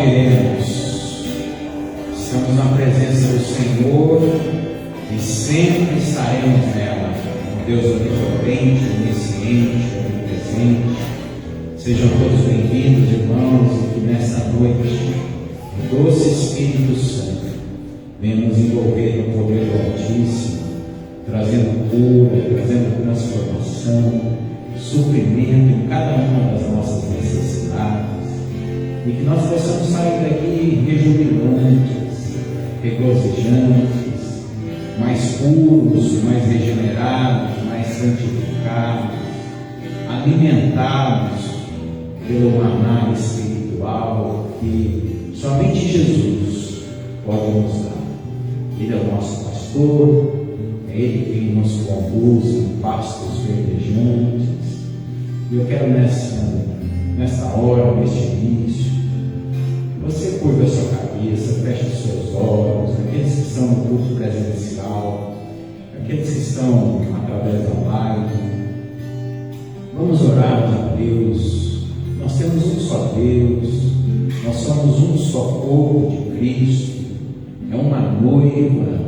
diremos: estamos na presença do Senhor e sempre estaremos nela. Deus onipotente, onisciente, onipresente. Sejam todos bem-vindos, irmãos, e que nesta noite o doce Espírito Santo venha nos envolver no poder do Altíssimo, trazendo cura, trazendo transformação, suprimento em cada uma das nossas necessidades, e que nós possamos sair daqui rejubilantes, regozijantes, mais puros, mais regenerados, mais santificados, alimentados pelo maná espiritual que somente Jesus pode nos dar. Ele é o nosso pastor, é Ele quem nos conduz em pastos verdejantes. E eu quero nesta hora, neste início, você curva a sua cabeça, feche os seus olhos, aqueles que estão no culto presencial, aqueles que estão através da live. Vamos orar a Deus. Nós temos um só Deus, nós somos um só povo de Cristo. É uma noiva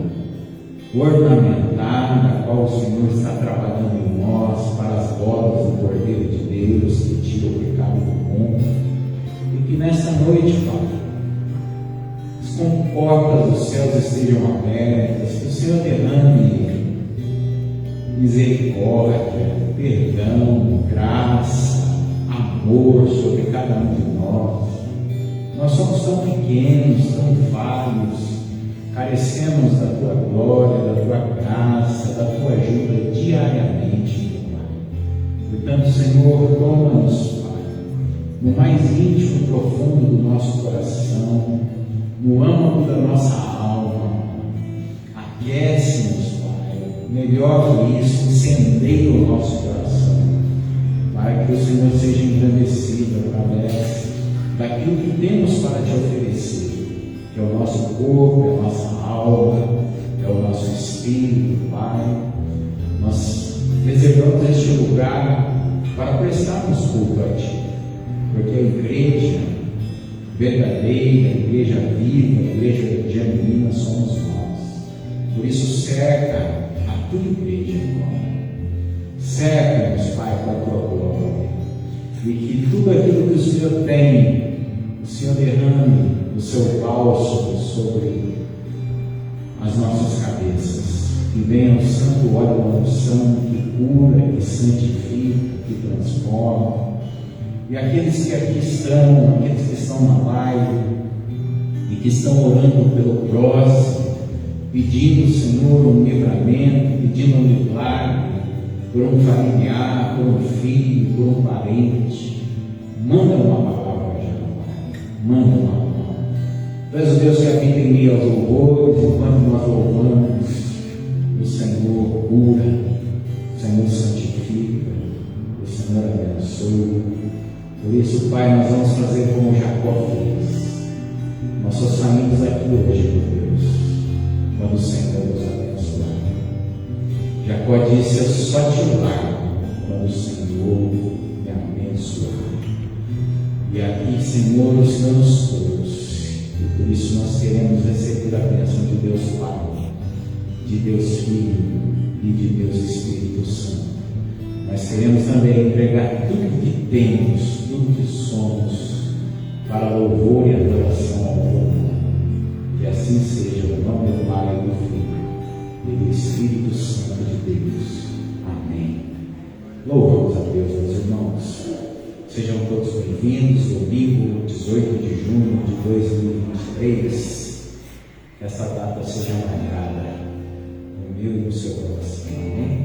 ornamentada, a qual o Senhor está trabalhando em nós para as bodas do Cordeiro de Deus que tira o pecado do mundo. E que nesta noite, Pai, as comportas dos céus estejam abertas, que o Senhor derrame misericórdia, perdão, graça, amor sobre cada um de nós. Nós somos tão pequenos, tão falhos, carecemos da Tua glória, da Tua graça, da Tua ajuda diariamente, meu Pai. Portanto, Senhor, toma-nos, Pai, no mais íntimo e profundo do nosso coração, no âmago da nossa alma. Aquece-nos, Pai, melhor que isso, incendeia o nosso coração, para que o Senhor seja engrandecido através daquilo que temos para te oferecer, que é o nosso corpo, é a nossa alma, é o nosso espírito, Pai. Nós reservamos este lugar para prestarmos culto a Ti, porque a igreja verdadeira, a igreja viva, a igreja genuína somos nós. Por isso, cerca a Tua igreja agora. Cerca-nos, Pai, com a Tua glória, e que tudo aquilo que o Senhor tem, o Senhor derrame o seu bálsamo sobre as nossas cabeças, que venha o santo óleo da unção que cura, que santifica, que transforma. E aqueles que aqui estão, aqueles que estão na live e que estão orando pelo próximo, pedindo, Senhor, um livramento, pedindo um milagre por um familiar, por um filho, por um parente, manda uma palavra já, manda uma palavra. Tu és o Deus que habita em meio aos louvores, enquanto nós louvamos, o Senhor cura, o Senhor santifica, o Senhor abençoa. Por isso, Pai, nós vamos fazer como Jacó fez. Nós só saímos aqui hoje, meu Deus, quando o Senhor nos abençoar. Jacó disse: eu só te largo quando o Senhor me abençoar. E aqui, Senhor, os nos trouxe. E por isso nós queremos receber a bênção de Deus Pai, de Deus Filho e de Deus Espírito Santo. Nós queremos também entregar tudo que temos, tudo que somos, para louvor e adoração ao Teu nome. Que assim seja, no nome do Pai, do Filho e do Espírito Santo de Deus. Amém. Louvamos a Deus, meus irmãos. Sejam todos bem-vindos, domingo 18 de junho de 2023. Que essa data seja marcada no meu e no seu coração. Amém?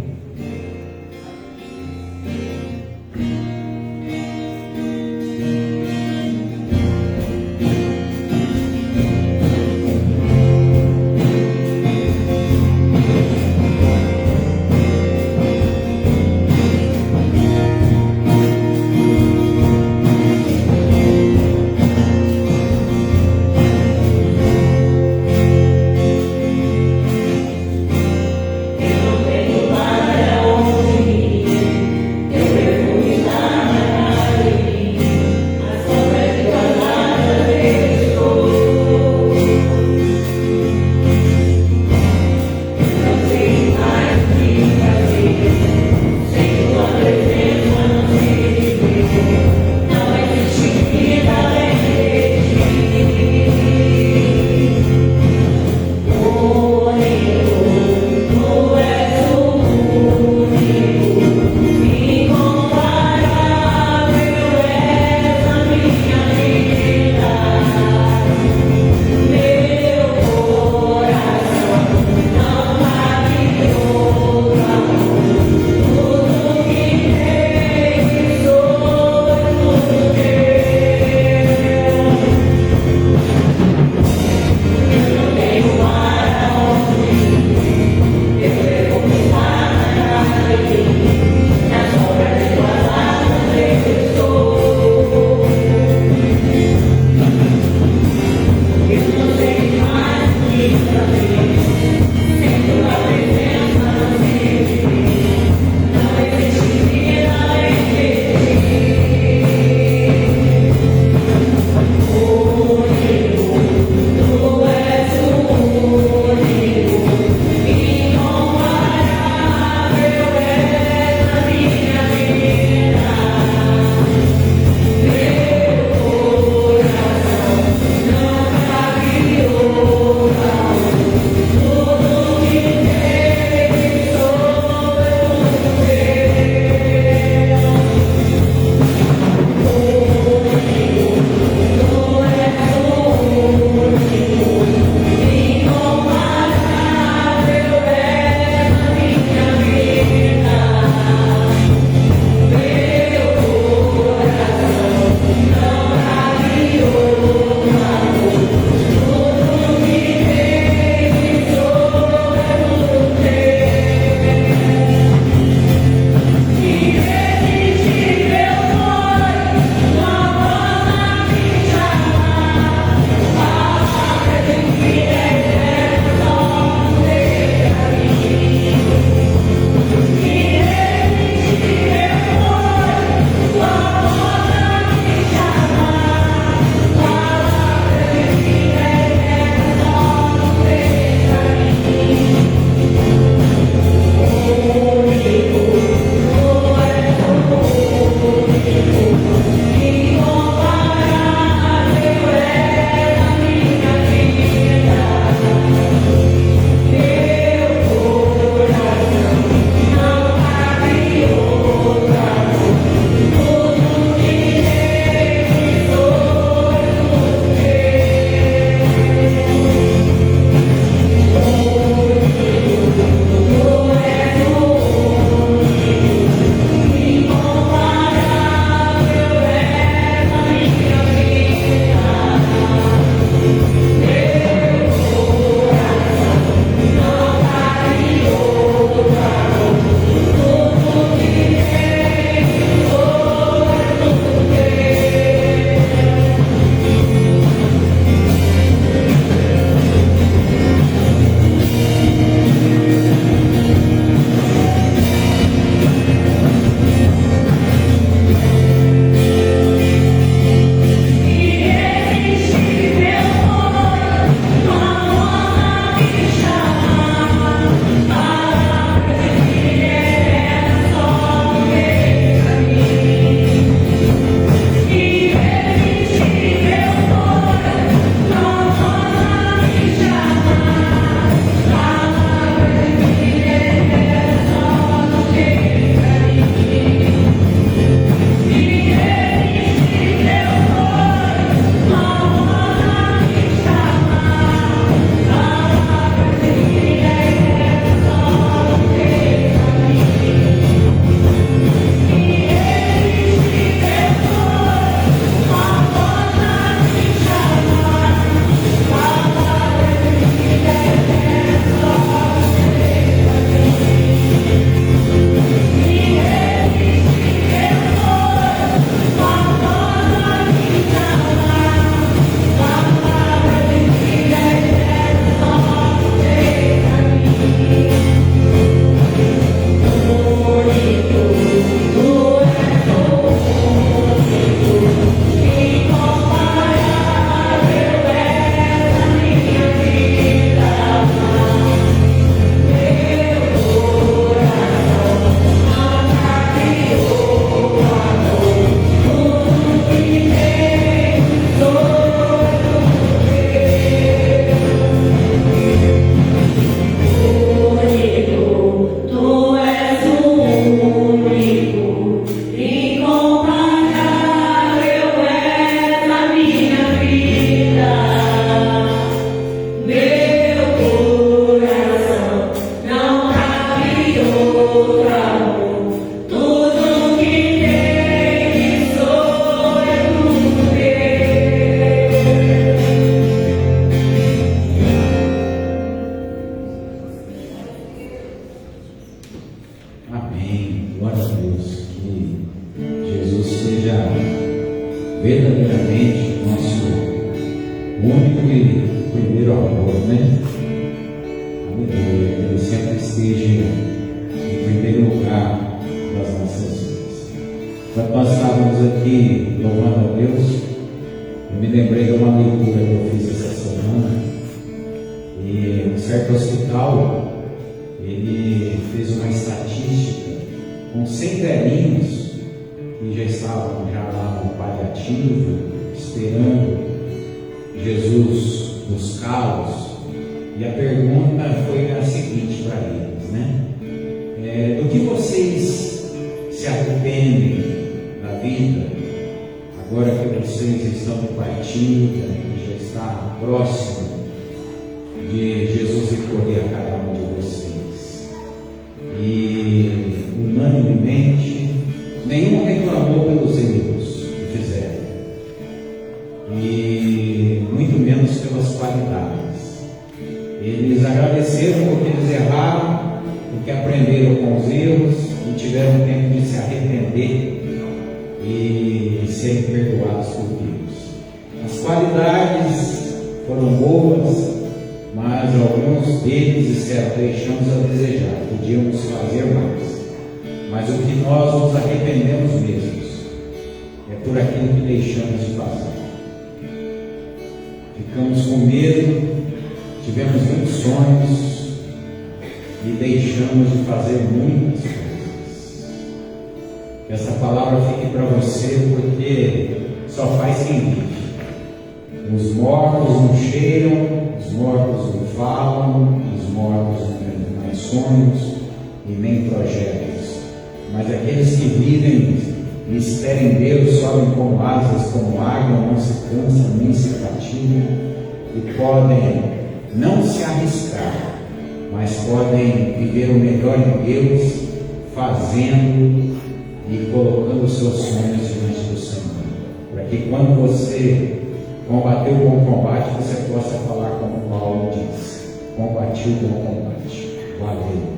Eu tenho mais. seja verdadeiramente nosso único e primeiro amor, né? Aleluia, que Ele sempre esteja em primeiro lugar das nossas vidas. Quando nós estávamos aqui louvando a Deus, eu me lembrei de uma leitura que eu fiz essa semana, e um certo hospital, ele fez uma estatística com 100 velhinhos que já estavam lá no paliativo, esperando Jesus buscá-los, e a pergunta foi a seguinte para eles, né? Do que vocês se arrependem da vida, agora que vocês estão de partida, que já está próximo de Jesus recolher a cada um de vocês? E unanimemente, nenhum reclamou pelos erros que fizeram, e muito menos pelas qualidades. Eles agradeceram porque eles erraram, porque aprenderam com os erros e tiveram tempo de se arrepender e serem perdoados por Deus. As qualidades foram boas, mas alguns deles disseram: deixamos a desejar, podíamos fazer mais. Mas o que nós nos arrependemos mesmos é por aquilo que deixamos de fazer. Ficamos com medo, tivemos muitos sonhos e deixamos de fazer muitas coisas. Que essa palavra fique para você, porque só faz quem vive. Os mortos não cheiram, os mortos não falam, os mortos não têm mais sonhos e nem projetos. Mas aqueles que vivem e esperam em Deus sobem como asas, como águia, não se cansam nem se fatigam, e podem não se arriscar, mas podem viver o melhor em Deus, fazendo e colocando os seus sonhos diante do Senhor, para que quando você combater o bom combate, você possa falar como Paulo diz: combati o bom combate, valeu.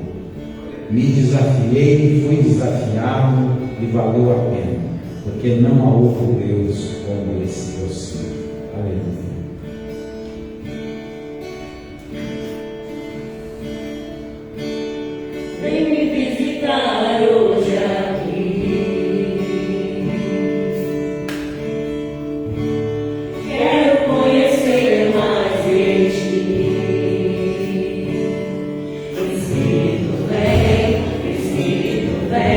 Me desafiei, fui desafiado e valeu a pena, porque não há outro Deus como esse eu sirvo. Aleluia. Vem me visitar hoje aqui. Quero conhecer mais de ti. Espírito vem,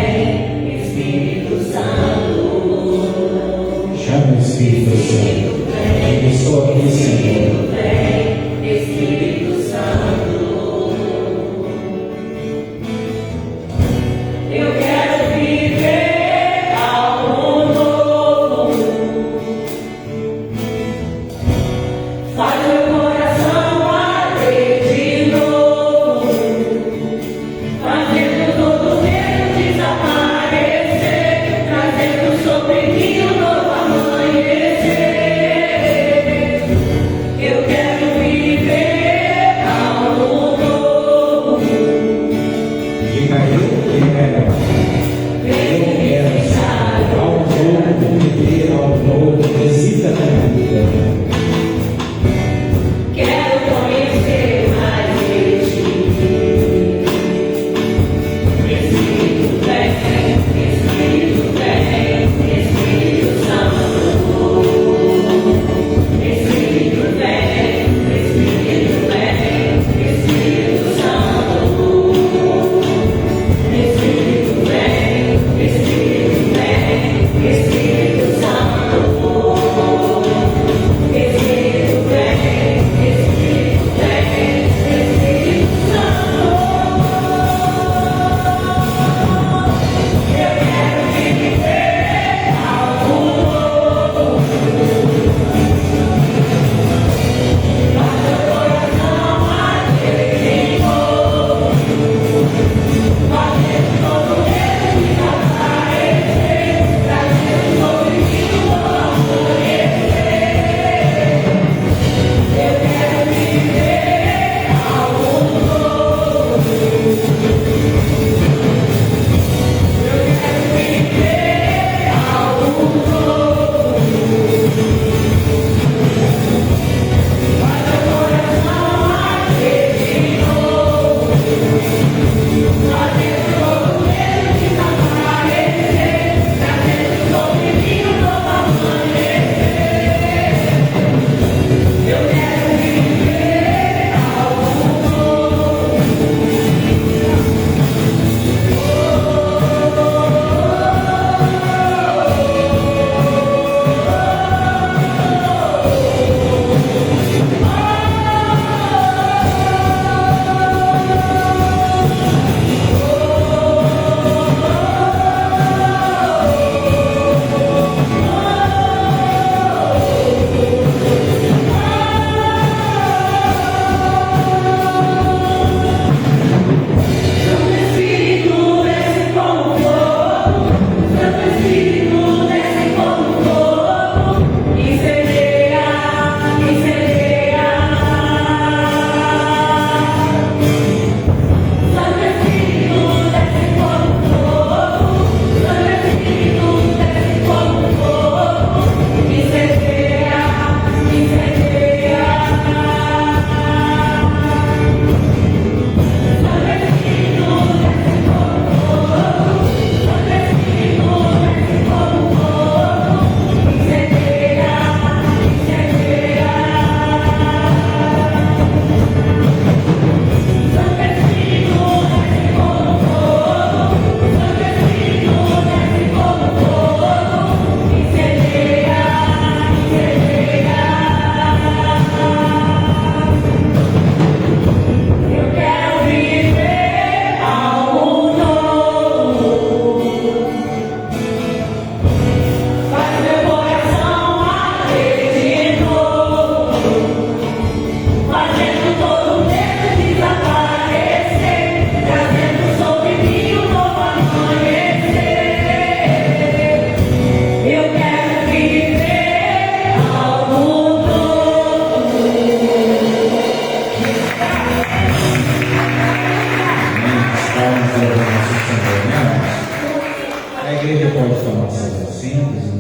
Espírito Santo. Chama o Espírito Santo. Eu estou aqui, Senhor. Vem, Espírito Santo. Eu quero viver algo novo. Faz meu coração arder de novo, fazendo todo medo desaparecer, trazendo sobre mim um novo amanhecer. Eu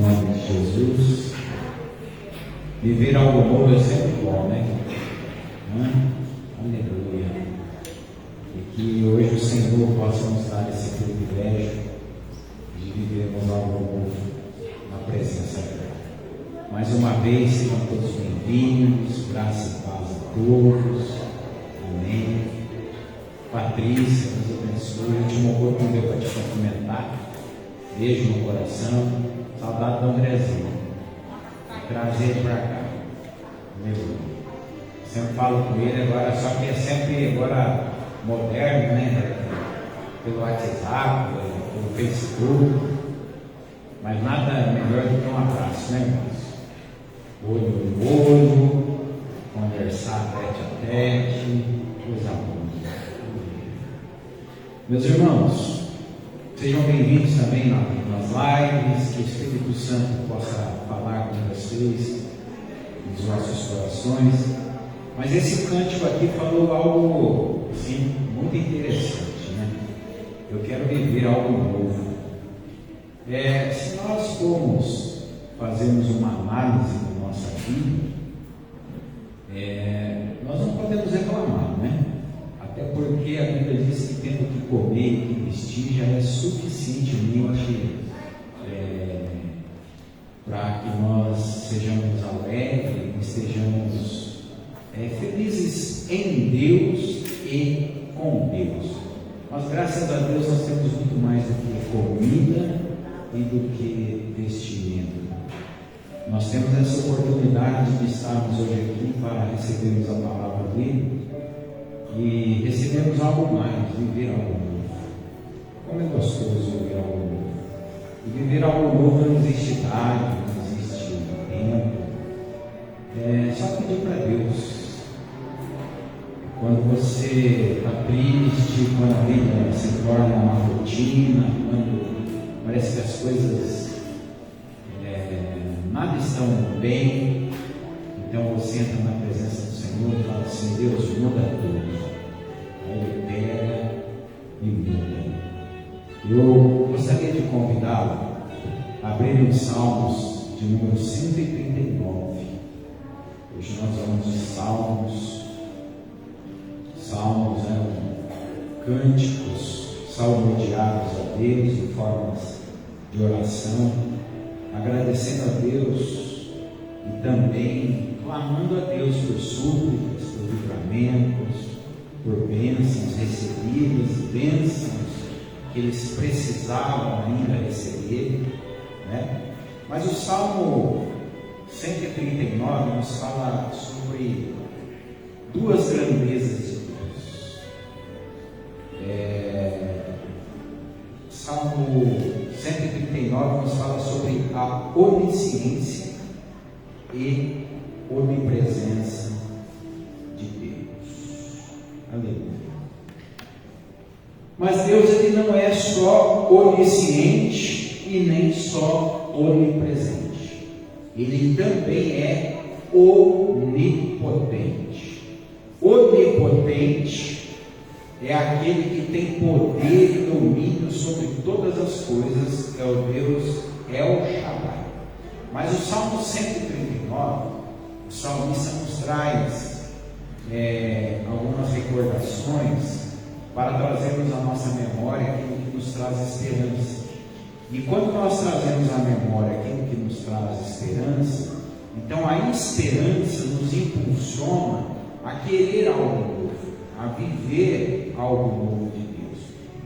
nome de Jesus. Viver algo novo é sempre bom, né? Aleluia. E que hoje o Senhor possa nos dar esse privilégio de vivermos algo novo na presença dele. Mais uma vez, sejam todos bem-vindos, graça e paz a todos. Amém. Patrícia, Deus abençoe. O último amor que deu para te cumprimentar. Beijo no coração. Saudade do Andrezinho. Trazer ele para cá. Aleluia. Sempre falo com ele agora, só que é sempre agora moderno, né? Pelo WhatsApp, pelo Facebook. Mas nada melhor do que um abraço, né, irmãos? Olho no olho, conversar tete a tete, coisa boa. Meus irmãos, sejam bem-vindos também nas lives, que o Espírito Santo possa falar com vocês, nos nossos corações. Mas esse cântico aqui falou algo, assim, muito interessante, né? Eu quero viver algo novo. Se nós formos fazermos uma análise da nossa vida, nós não podemos reclamar, né? Até porque a Bíblia diz que tendo que comer e que vestir já é suficientemente para que nós sejamos alegres, estejamos felizes em Deus e com Deus. Mas graças a Deus nós temos muito mais do que comida e do que vestimento. Nós temos essa oportunidade de estarmos hoje aqui para recebermos a palavra dele e recebemos algo mais, viver algo novo. Como é gostoso viver algo novo. E viver algo novo não existe idade, não existe tempo. Só pedir para Deus. Quando você está triste, quando a vida se torna uma rotina, quando parece que as coisas nada estão bem, então você entra na presença do Senhor e fala assim: Deus, muda tudo. Aí Ele pega e muda. Eu gostaria de convidá-lo a abrir os Salmos de número 139. Hoje nós vamos de Salmos. Salmos eram cânticos salmodiados a Deus em formas de oração, agradecendo a Deus e também clamando a Deus por súplicas, por livramentos, por bênçãos recebidas, bênçãos que eles precisavam ainda receber, né? Mas o Salmo 139 nos fala sobre duas grandezas de Deus. Salmo 139 nos fala sobre a onisciência e onipresença de Deus. Aleluia. Mas Deus, Ele não é só onisciente e nem só onipresente. Ele também é onipotente. Onipotente é aquele que tem poder e domínio sobre todas as coisas, é o Deus El Shaddai. Mas o Salmo 139, o salmista nos traz algumas recordações para trazermos à nossa memória aquilo que nos traz esperança. E quando nós trazemos à memória aquilo que nos traz esperança, então a esperança nos impulsiona a querer algo novo, a viver algo novo de Deus.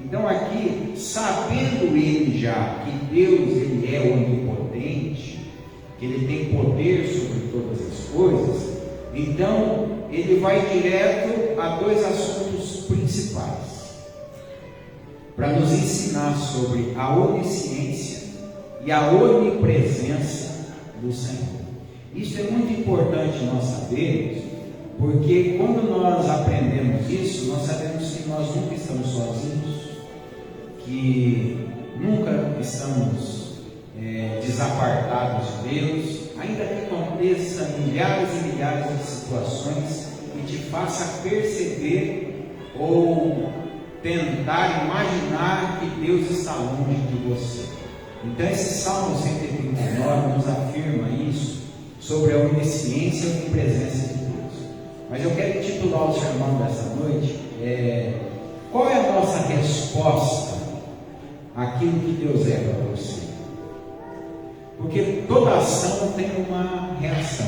Então aqui, sabendo ele já que Deus ele é onipotente, que ele tem poder sobre todas as coisas, então ele vai direto a dois assuntos principais para nos ensinar sobre a onisciência e a onipresença do Senhor. Isso é muito importante nós sabermos, porque quando nós aprendemos isso, nós sabemos que nós nunca estamos sozinhos, que nunca estamos desapartados de Deus, ainda que aconteça milhares e milhares de situações que te faça perceber ou tentar imaginar que Deus está longe de você. Então esse Salmo 139 nos afirma isso sobre a onisciência e presença de Deus. Mas eu quero titular o sermão dessa noite, qual é a nossa resposta àquilo que Deus é para você? Porque toda ação tem uma reação,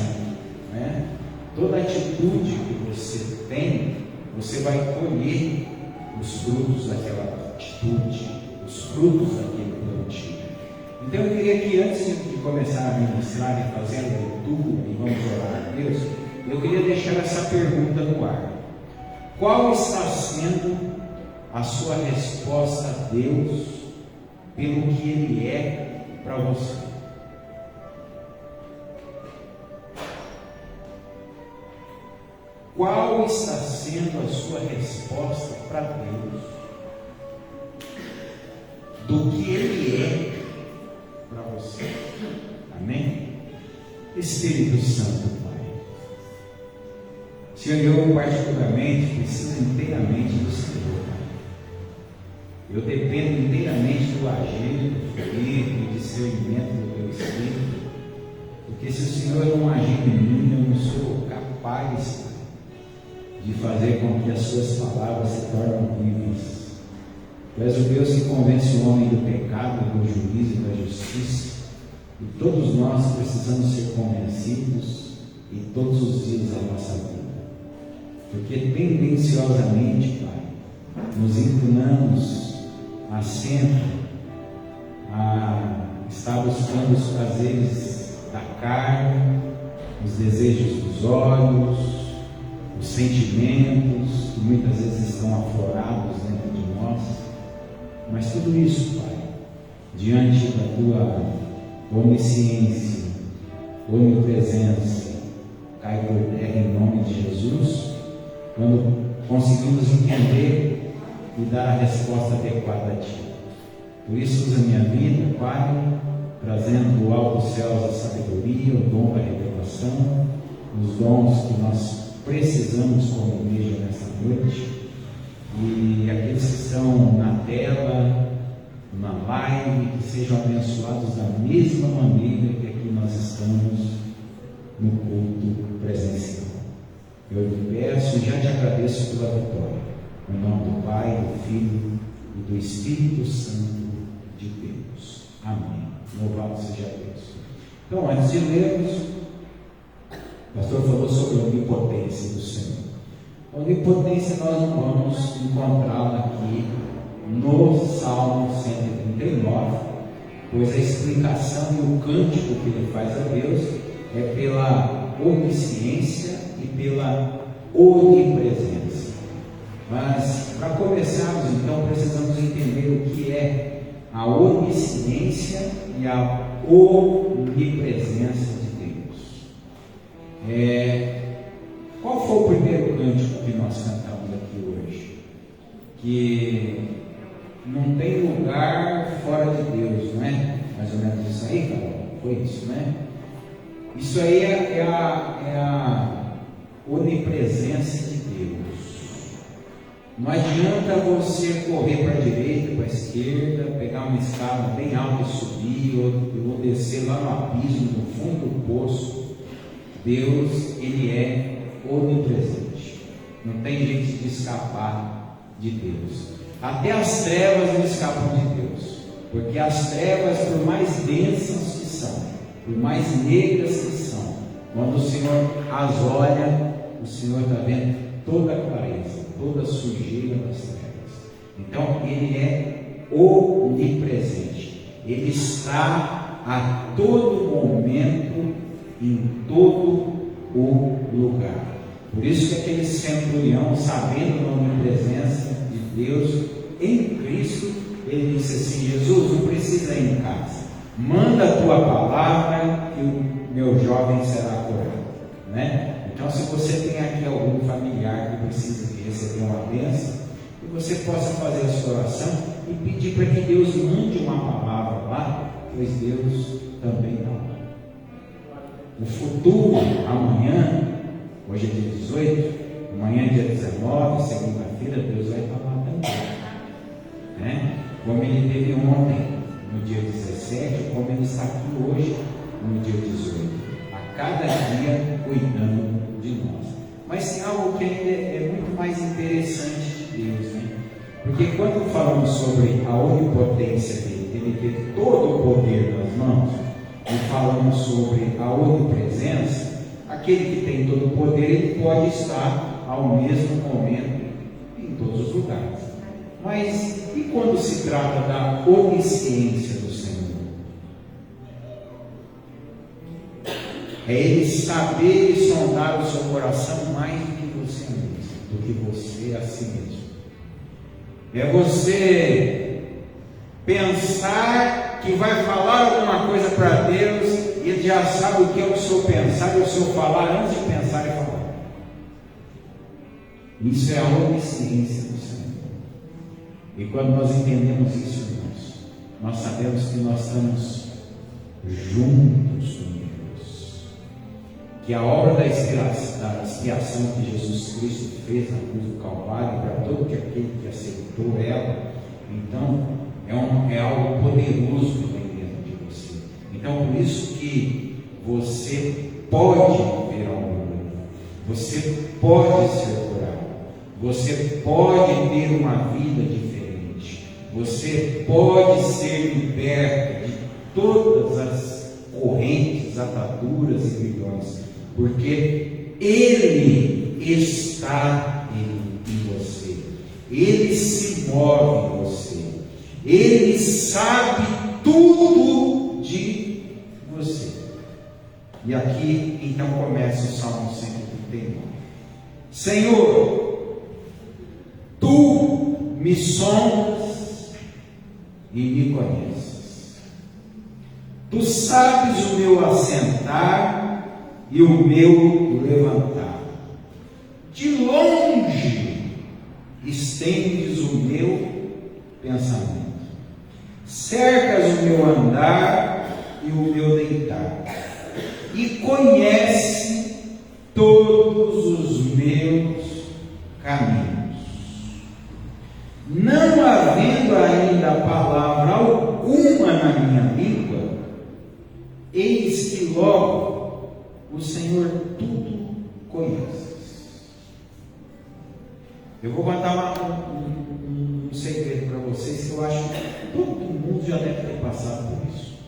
né? Toda atitude que você tem, você vai colher os frutos daquela atitude, os frutos daquele plantio. Então eu queria que antes de começar a ministrar e fazer a leitura, e vamos orar a Deus, eu queria deixar essa pergunta no ar. Qual está sendo a sua resposta a Deus pelo que Ele é para você? Qual está sendo a sua resposta para Deus do que Ele é para você? Amém? Espírito Santo, Pai, Senhor, eu particularmente preciso inteiramente do Senhor, Pai. Eu dependo inteiramente do agir, do fluir, do discernimento do Teu Espírito, porque se o Senhor não agir em mim, eu não sou capaz, Pai, de fazer com que as suas palavras se tornem vivas. Tu és o Deus que convence o homem do pecado, do juízo e da justiça, e todos nós precisamos ser convencidos e todos os dias da nossa vida, porque tendenciosamente, Pai, nos inclinamos a sempre a estar buscando os prazeres da carne, os desejos dos olhos, os sentimentos que muitas vezes estão aflorados dentro de nós, mas tudo isso, Pai, diante da Tua onisciência, onipresença, cai por terra em nome de Jesus, quando conseguimos entender e dar a resposta adequada a Ti. Por isso usa minha vida, Pai, trazendo do alto dos céus a sabedoria, o dom da revelação, os dons que nós precisamos como igreja nessa noite, e aqueles que estão na tela, na live, que sejam abençoados da mesma maneira que aqui nós estamos no culto presencial. Eu lhe peço e já te agradeço pela vitória, em nome do Pai, do Filho e do Espírito Santo de Deus. Amém. Louvado seja Deus. Então, antes de lermos, o pastor falou sobre a onipotência do Senhor. A onipotência nós não vamos encontrá-la aqui no Salmo 139, pois a explicação e o cântico que ele faz a Deus é pela onisciência e pela onipresença. Mas, para começarmos, então, precisamos entender o que é a onisciência e a onipresença de Deus. Qual foi o primeiro cântico que nós cantamos aqui hoje? Que não tem lugar fora de Deus, não é? Mais ou menos isso aí, Carol? Foi isso, né? Isso aí é a onipresença de Deus. Não adianta você correr para a direita, para a esquerda, pegar uma escada bem alta e subir, ou descer lá no abismo, no fundo do poço. Deus, Ele é onipresente. Não tem jeito de escapar de Deus. Até as trevas não escapam de Deus, porque as trevas, por mais densas que são, por mais negras que são, quando o Senhor as olha, o Senhor está vendo toda a clareza, toda a sujeira das trevas. Então Ele é onipresente. Ele está a todo momento, em todo o lugar. Por isso que aquele centurião, sabendo da onipresença de Deus em Cristo, ele disse assim: Jesus, não precisa ir em casa, manda a tua palavra que o meu jovem será curado, né? Então, se você tem aqui algum familiar que precisa de receber uma bênção, que você possa fazer a sua oração e pedir para que Deus mande uma palavra lá, pois Deus também dá. O futuro, amanhã, hoje é dia 18, amanhã é dia 19, segunda-feira, Deus vai falar também, né? Como Ele teve ontem, no dia 17, como Ele está aqui hoje, no dia 18. A cada dia cuidando de nós. Mas tem algo que ainda é muito mais interessante de Deus, né? Porque quando falamos sobre a onipotência dele, ele ter todo o poder nas mãos, e falamos sobre a onipresença, aquele que tem todo o poder, ele pode estar ao mesmo momento em todos os lugares. Mas e quando se trata da onisciência do Senhor? É Ele saber e sondar o seu coração mais do que você mesmo, do que você a si mesmo. É você pensar que vai falar alguma coisa para Deus e Ele já sabe o que é o seu pensar e o seu falar antes de pensar e falar. Isso é a onisciência do Senhor. E quando nós entendemos isso, irmãos, nós sabemos que nós estamos juntos com Deus. Que a obra da expiação que Jesus Cristo fez na cruz do Calvário para todo aquele que aceitou ela, então é algo poderoso que vem dentro de você. Então por isso que você pode ver algo novo, você pode ser curado, você pode ter uma vida diferente, você pode ser liberto de todas as correntes, ataduras e grilhões, porque Ele está em você, Ele se move em você, Ele sabe tudo de você. E aqui então começa o Salmo 139. Senhor, Tu me sondas e me conheces. Tu sabes o meu assentar e o meu levantar. De longe estendes o meu pensamento. Cercas o meu andar e o meu deitar. E conhece todos os meus caminhos. Não havendo ainda palavra alguma na minha língua, eis que logo o Senhor tudo conhece. Eu vou contar um segredo para vocês que eu acho que todo mundo já deve ter passado por isso.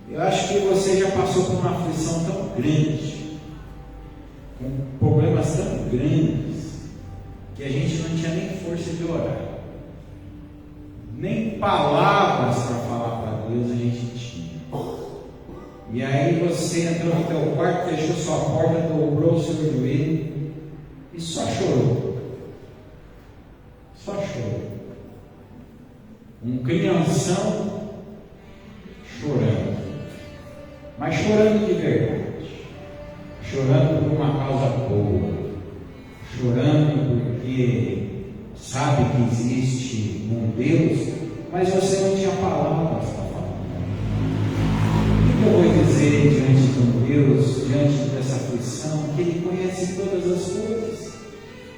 Eu acho que você já passou por uma aflição tão grande, com problemas tão grandes, que a gente não tinha nem força de orar, nem palavras para falar para Deus a gente tinha. E aí você entrou no teu quarto, fechou sua porta, dobrou o seu joelho e só chorou. Só chorou. Um crianção chorando. Mas chorando de verdade. Chorando por uma causa boa. Chorando porque sabe que existe um Deus, mas você não tinha palavras para falar. O que eu vou dizer diante de um Deus, diante dessa aflição, que Ele conhece todas as coisas?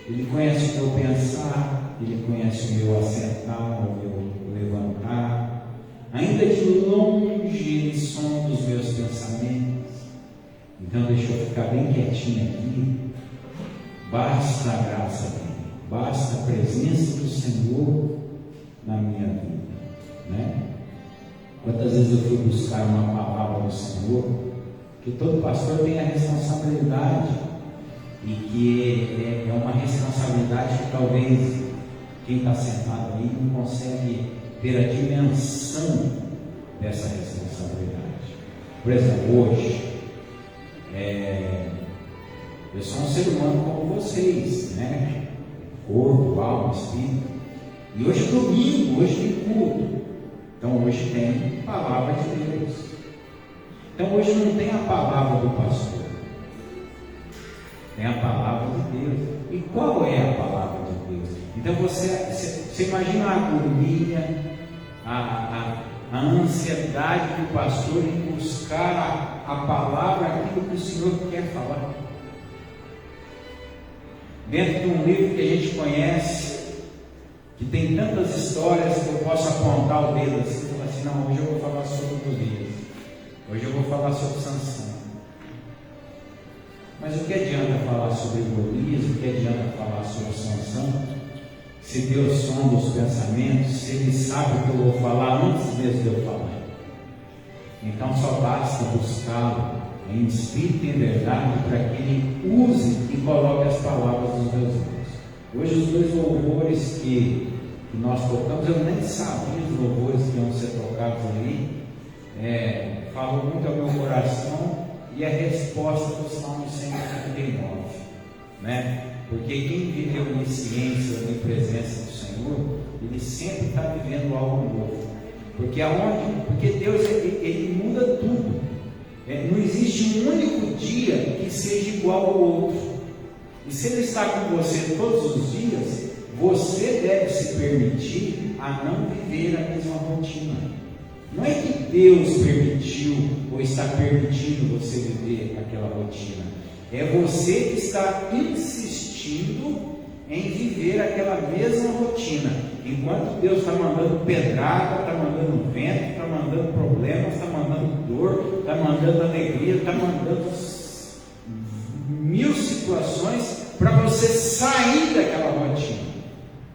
Ele conhece o meu pensar, Ele conhece o meu assentar, o meu levantar. Ainda de longe Ele sonda os meus pensamentos. Então deixa eu ficar bem quietinho aqui. Basta a graça dele, basta a presença do Senhor na minha vida, né? Quantas vezes eu fui buscar uma palavra do Senhor, que todo pastor tem a responsabilidade, e que é uma responsabilidade que talvez quem está sentado aí não consegue ter a dimensão dessa responsabilidade. Por exemplo, hoje, eu sou um ser humano como vocês, né? Corpo, alma, espírito. E hoje é domingo, hoje tem culto. Então hoje tem palavra de Deus. Então hoje não tem a palavra do pastor. Tem a palavra de Deus. E qual é a palavra de Deus? Então você imagina a agonia, a ansiedade do pastor em buscar a palavra, aquilo que o Senhor quer falar. Dentro de um livro que a gente conhece, que tem tantas histórias que eu posso apontar o dedo assim e falar assim, não, hoje eu vou falar sobre Golias, hoje eu vou falar sobre Sansão. Mas o que adianta falar sobre Golias, o que adianta falar sobre Sansão, se Deus sonda os pensamentos, se Ele sabe o que eu vou falar antes mesmo de eu falar? Então só basta buscá-lo em espírito e em verdade para que Ele use e coloque as palavras nos meus lábios. Hoje os dois louvores que nós tocamos, eu nem sabia os louvores que iam ser tocados ali, falam muito ao meu coração e a resposta do Salmo 139, né? Porque quem viveu em ciência ou em presença do Senhor, ele sempre está vivendo algo novo. Porque Deus ele muda tudo. Não existe um único dia que seja igual ao outro. E se Ele está com você todos os dias, você deve se permitir a não viver a mesma rotina. Não é que Deus permitiu ou está permitindo você viver aquela rotina. É você que está insistindo em viver aquela mesma rotina. Enquanto Deus está mandando pedrada, está mandando vento, está mandando problemas, está mandando dor, está mandando alegria, está mandando mil situações para você sair daquela rotina.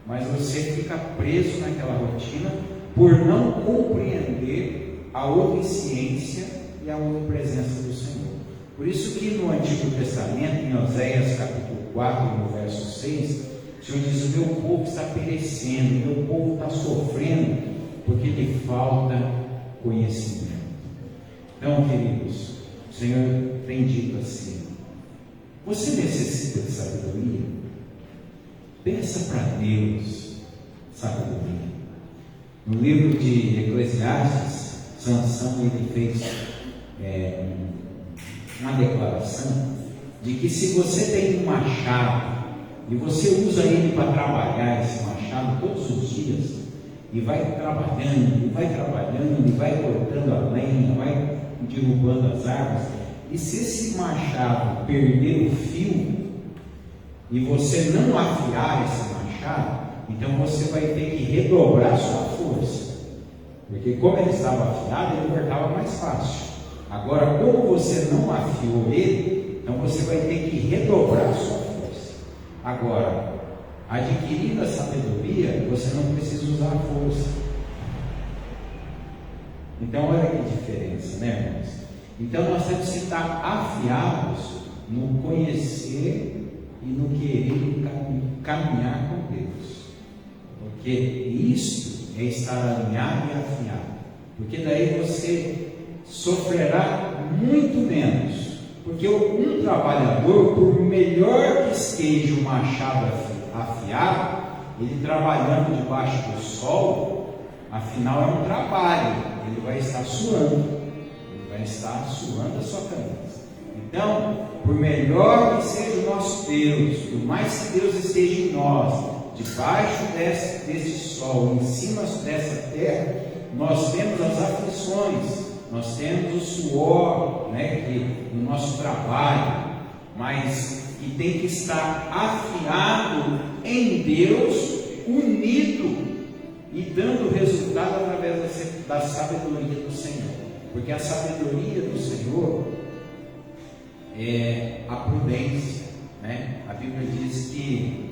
Mas você fica preso naquela rotina por não compreender a onisciência e a onipresença do Senhor. Por isso que no Antigo Testamento, em Oséias capítulo 4, no verso 6, o Senhor diz: o meu povo está perecendo, o meu povo está sofrendo, porque lhe falta conhecimento. Então, queridos, o Senhor tem dito assim: você necessita de sabedoria? Peça para Deus sabedoria. No livro de Eclesiastes, Sansão ele fez uma declaração de que se você tem um machado e você usa ele para trabalhar esse machado todos os dias, e vai trabalhando, e vai cortando a lenha, vai derrubando as árvores, e se esse machado perder o fio e você não afiar esse machado, então você vai ter que redobrar sua força, porque como ele estava afiado, ele cortava mais fácil. Agora, como você não afiou ele, então você vai ter que redobrar sua força. Agora, adquirindo a sabedoria, você não precisa usar a força. Então, olha que diferença, né, irmãos? Então, nós temos que estar afiados no conhecer e no querer caminhar com Deus. Porque isso é estar alinhado e afiado. Porque daí você sofrerá muito menos. Porque um trabalhador, por melhor que esteja o machado afiado, ele trabalhando debaixo do sol, afinal é um trabalho, ele vai estar suando. Vai estar suando a sua camisa. Então, por melhor que seja o nosso Deus, por mais que Deus esteja em nós, debaixo desse sol, em cima dessa terra, nós temos as aflições, nós temos o suor, no nosso trabalho, mas que tem que estar afiado em Deus, unido e dando resultado através da sabedoria do Senhor. Porque a sabedoria do Senhor é a prudência, né? A Bíblia diz que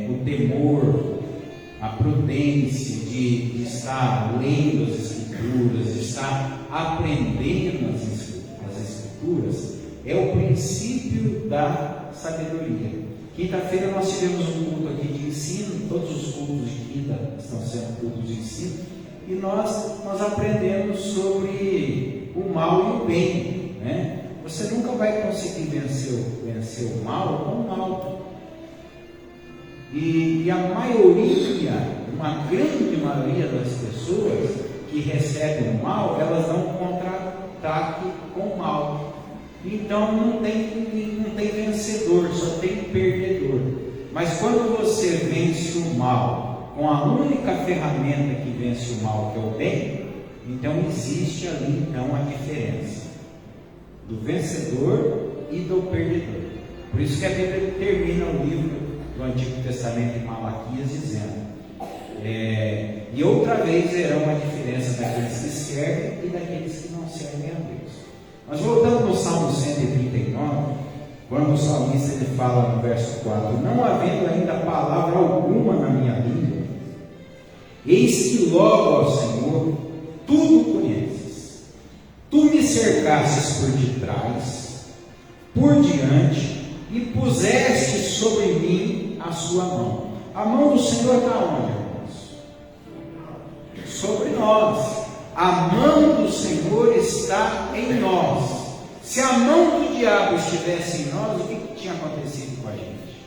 o temor, a prudência de estar lendo as Escrituras, de estar aprendendo as Escrituras, é o princípio da sabedoria. Quinta-feira nós tivemos um culto aqui de ensino, todos os cultos de quinta estão sendo cultos de ensino, e nós aprendemos sobre o mal e o bem, né? Você nunca vai conseguir vencer o mal com o mal. E a maioria, uma grande maioria das pessoas que recebem o mal, elas dão contra-ataque com o mal. Então não tem vencedor, só tem perdedor. Mas quando você vence o mal com a única ferramenta que vence o mal, que é o bem, então existe ali a diferença do vencedor e do perdedor. Por isso que a Bíblia termina o livro do Antigo Testamento em Malaquias dizendo: E outra vez verão a diferença daqueles que servem e daqueles que não servem a Deus. Mas voltando no Salmo 139, quando o salmista ele fala no verso 4: não havendo ainda palavra alguma na minha língua, eis que logo, ó Senhor, tudo conheces. Tu me cercastes por detrás, por diante, e puseste sobre mim a sua mão. A mão do Senhor está onde, irmãos? Sobre nós. A mão do Senhor está em nós. Se a mão do diabo estivesse em nós, o que tinha acontecido com a gente?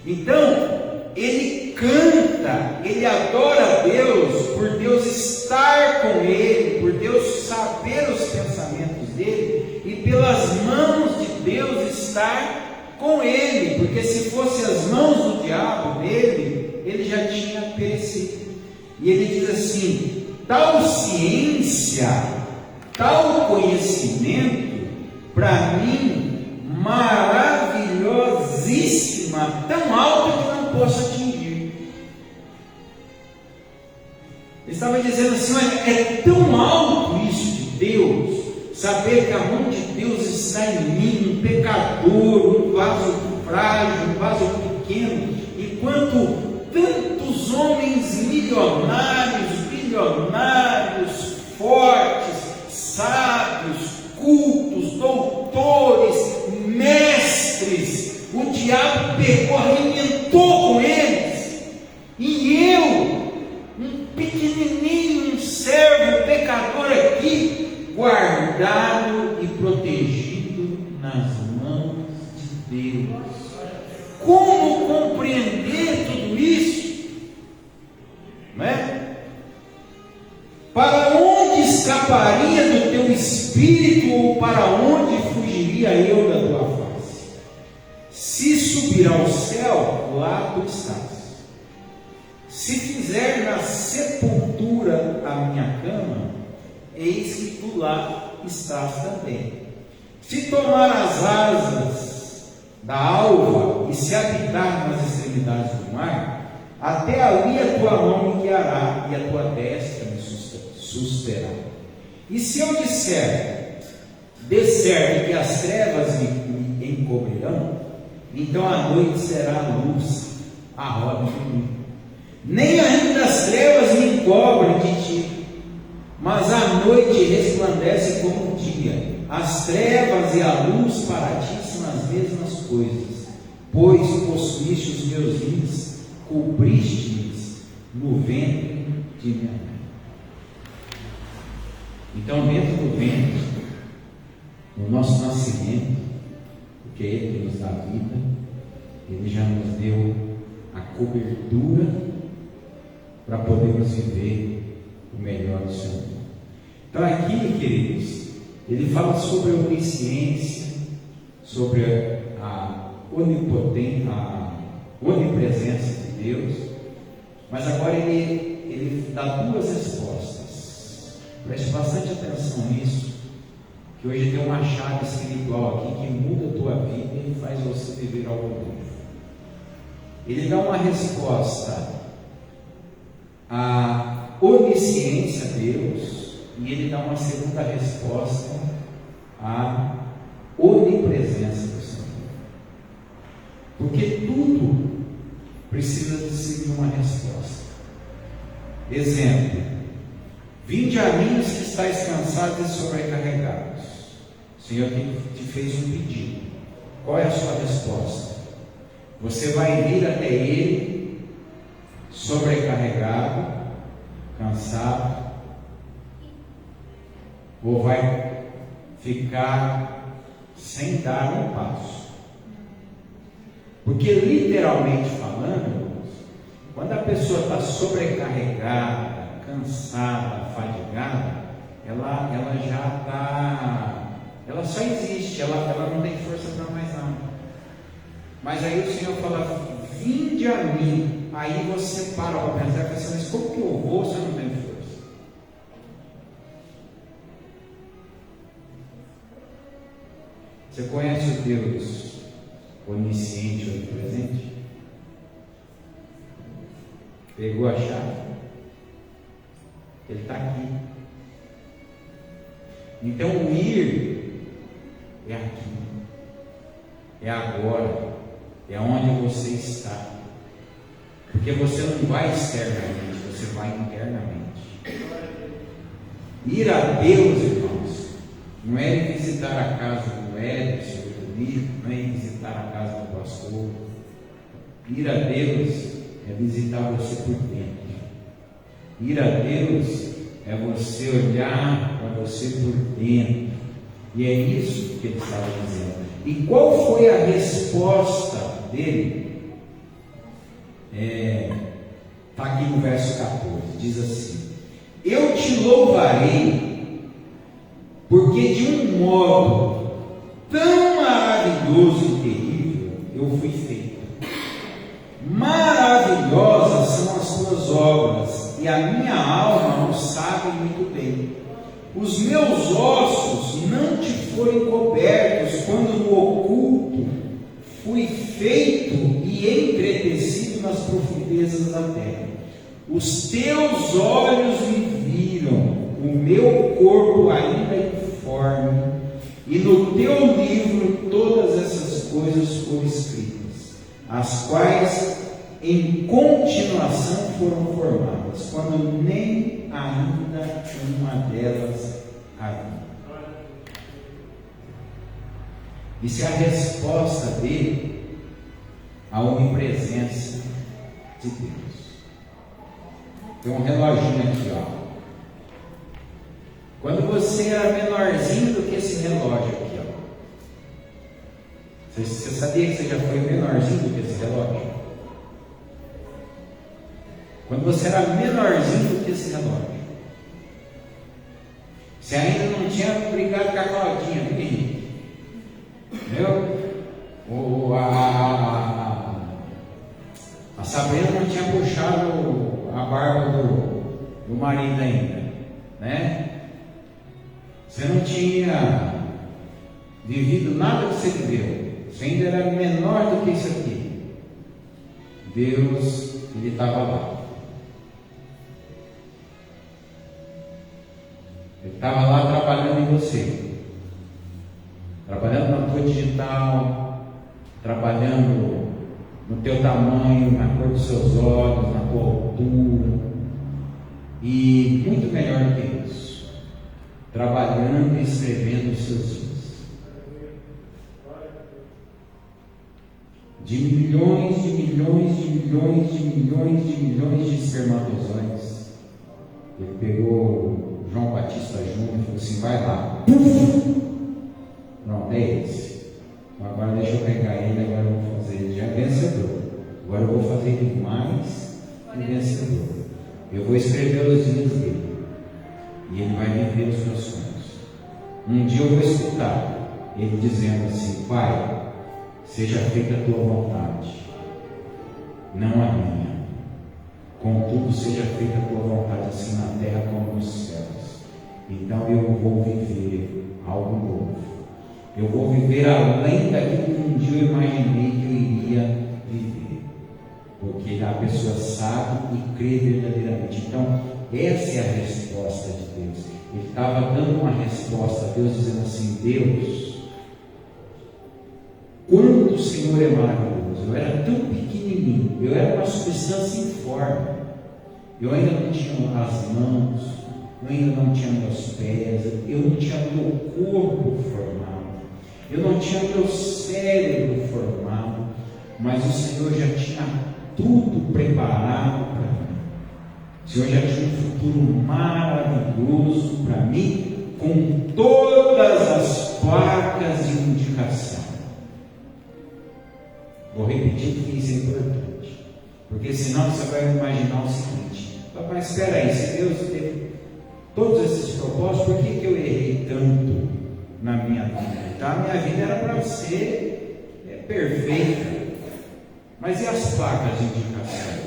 Então, ele canta, ele adora a Deus, por Deus estar com ele, por Deus saber os pensamentos dele, e pelas mãos de Deus estar com ele, porque se fosse as mãos do diabo nele, ele já tinha perecido. E ele diz assim: tal ciência, tal conhecimento, para mim, maravilhosíssima, tão alta que não posso atingir. Ele estava dizendo assim: olha, é tão alto isso de Deus, saber que a mão de Deus está em mim, um pecador, um vaso frágil, um vaso pequeno, enquanto tantos homens milionários, bilionários, fortes, sábios, cultos, doutores, mestres, o diabo pegou, arrebentou com eles, e eu, um pequenininho, um servo pecador aqui, guardado e protegido nas mãos de Deus. Como compreender tudo isso? Não é? Para onde escaparia do teu espírito, ou para onde fugiria eu da tua face? Se subir ao céu, lá tu estás. Se fizer na sepultura a minha cama, eis que tu lá estás também. Se tomar as asas da alva e se habitar nas extremidades do mar, até ali a tua mão me guiará e a tua destra me susterá. E se eu disser, de certo que as trevas me encobrirão, então a noite será a luz à roda de mim. Nem ainda as trevas me encobrem de ti, mas a noite resplandece como o dia. As trevas e a luz para ti são as mesmas coisas, pois possuíste os meus rins, cobriste-me no ventre de minha mãe. Então, dentro do ventre, no nosso nascimento, porque é Ele que nos dá vida, Ele já nos deu a cobertura para podermos viver o melhor do Senhor. Então, aqui, queridos, ele fala sobre a onisciência, sobre a onipotência, a onipresença de Deus, mas agora ele dá duas respostas. Preste bastante atenção nisso, que hoje tem uma chave espiritual aqui que muda a tua vida e faz você viver algo novo. Ele dá uma resposta à onisciência de Deus, e ele dá uma segunda resposta à onipresença do Senhor. Porque tudo precisa de seguir uma resposta. Exemplo: vinde a mim os que estáis cansados e sobrecarregados. O Senhor te fez um pedido. Qual é a sua resposta? Você vai vir até Ele sobrecarregado, cansado, ou vai ficar sem dar um passo? Porque literalmente falando, quando a pessoa está sobrecarregada, cansada, fadigada, ela já está, ela só existe, ela não tem força para mais nada. Mas aí o Senhor fala: vinde a mim. Aí você para pensar, mas como que eu vou se eu não tenho força? Você conhece o Deus onisciente, onipresente? Pegou a chave? Ele está aqui. Então o ir é aqui, é agora, é onde você está. Porque você não vai externamente, você vai internamente. Ir a Deus, irmãos, não é ir visitar a casa do Edson, do Lito, não é ir visitar a casa do pastor. Ir a Deus é visitar você por dentro. Ir a Deus é você olhar para você por dentro. E é isso que ele estava dizendo. E qual foi a resposta dele? Está aqui no verso 14, diz assim: eu te louvarei, porque de um modo tão maravilhoso e terrível eu fui feito. Maravilhosas são as tuas obras, e a minha alma o sabe muito bem. Os meus ossos não te foram cobertos quando no oculto fui feito e entretecido nas profundezas da terra. Os teus olhos me viram, o meu corpo ainda informe, e no teu livro todas essas coisas foram escritas, as quais em continuação foram formadas, quando nem ainda uma delas havia. Isso é a resposta dele à onipresença de Deus. Tem um reloginho aqui, ó. Quando você era menorzinho do que esse relógio aqui, ó. Você sabia que você já foi menorzinho do que esse relógio? Quando você era menorzinho do que esse relógio, você ainda não tinha brigado com a Claudinha, pequenininho. Entendeu? A Sabrina não tinha puxado a barba do marido ainda, né? Você não tinha vivido nada que você viveu. Você ainda era menor do que isso aqui. Deus, Ele estava lá. Ele estava lá trabalhando em você. Trabalhando na tua digital, trabalhando no teu tamanho, na cor dos seus olhos, na tua altura, e muito melhor do que isso, trabalhando e escrevendo os seus dias. De milhões de milhões de milhões de milhões de milhões de espermatozoides, ele pegou João Batista Júnior e falou assim: vai lá. Pronto, é esse. Agora deixa eu pegar ele, agora eu vou fazer ele já vencedor. Agora eu vou fazer ele mais vencedor. Eu vou escrever os dias dele. E ele vai viver os meus sonhos. Um dia eu vou escutar ele dizendo assim: Pai, seja feita a tua vontade, não a minha. Contudo, seja feita a tua vontade, assim na terra como nos céus. Então eu vou viver algo novo. Eu vou viver além daquilo que um dia eu imaginei que eu iria viver. Porque a pessoa sabe e crê verdadeiramente. Então, essa é a resposta de Deus. Ele estava dando uma resposta a Deus, dizendo assim: Deus, quanto o Senhor é maravilhoso. Eu era tão pequenininho, eu era uma substância informe. Eu ainda não tinha as mãos, eu ainda não tinha meus pés, eu não tinha meu corpo formado. Eu não tinha meu cérebro formado, mas o Senhor já tinha tudo preparado para mim. O Senhor já tinha um futuro maravilhoso para mim, com todas as placas de indicação. Vou repetir porque isso é importante, porque senão você vai imaginar o seguinte: mas espera aí, se Deus teve todos esses propósitos, por que eu errei tanto na minha vida? Então, a minha vida era para ser perfeita. Mas e as placas de indicação?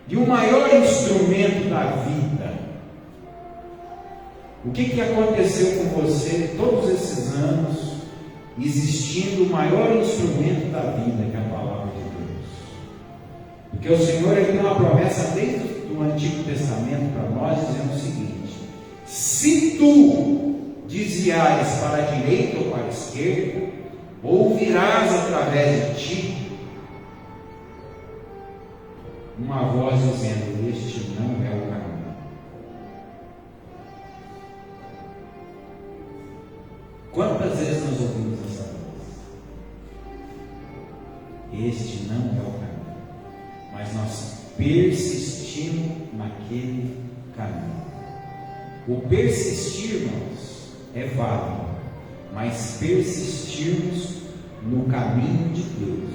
E o maior instrumento da vida, o que aconteceu com você todos esses anos existindo o maior instrumento da vida, que é a palavra de Deus. Porque o Senhor ele tem uma promessa desde o Antigo Testamento para nós, dizendo o seguinte: se tu desviares para a direita ou para a esquerda, ouvirás através de ti uma voz dizendo: este não é o caminho. Quantas vezes nós ouvimos essa voz? Este não é o caminho, mas nós persistimos naquele caminho. O persistir, irmãos, é válido, mas persistirmos no caminho de Deus,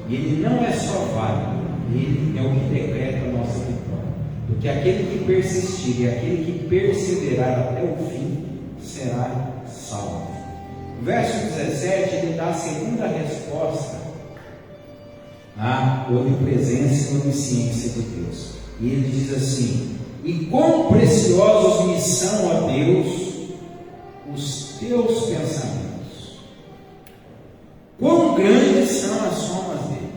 e ele não é só válido, ele é o que decreta a nossa vitória, porque aquele que persistir e aquele que perseverar até o fim será salvo. O verso 17 ele dá a segunda resposta à onipresença e onisciência de Deus, e ele diz assim: e quão preciosos me são a Deus os teus pensamentos, quão grandes são as somas dele.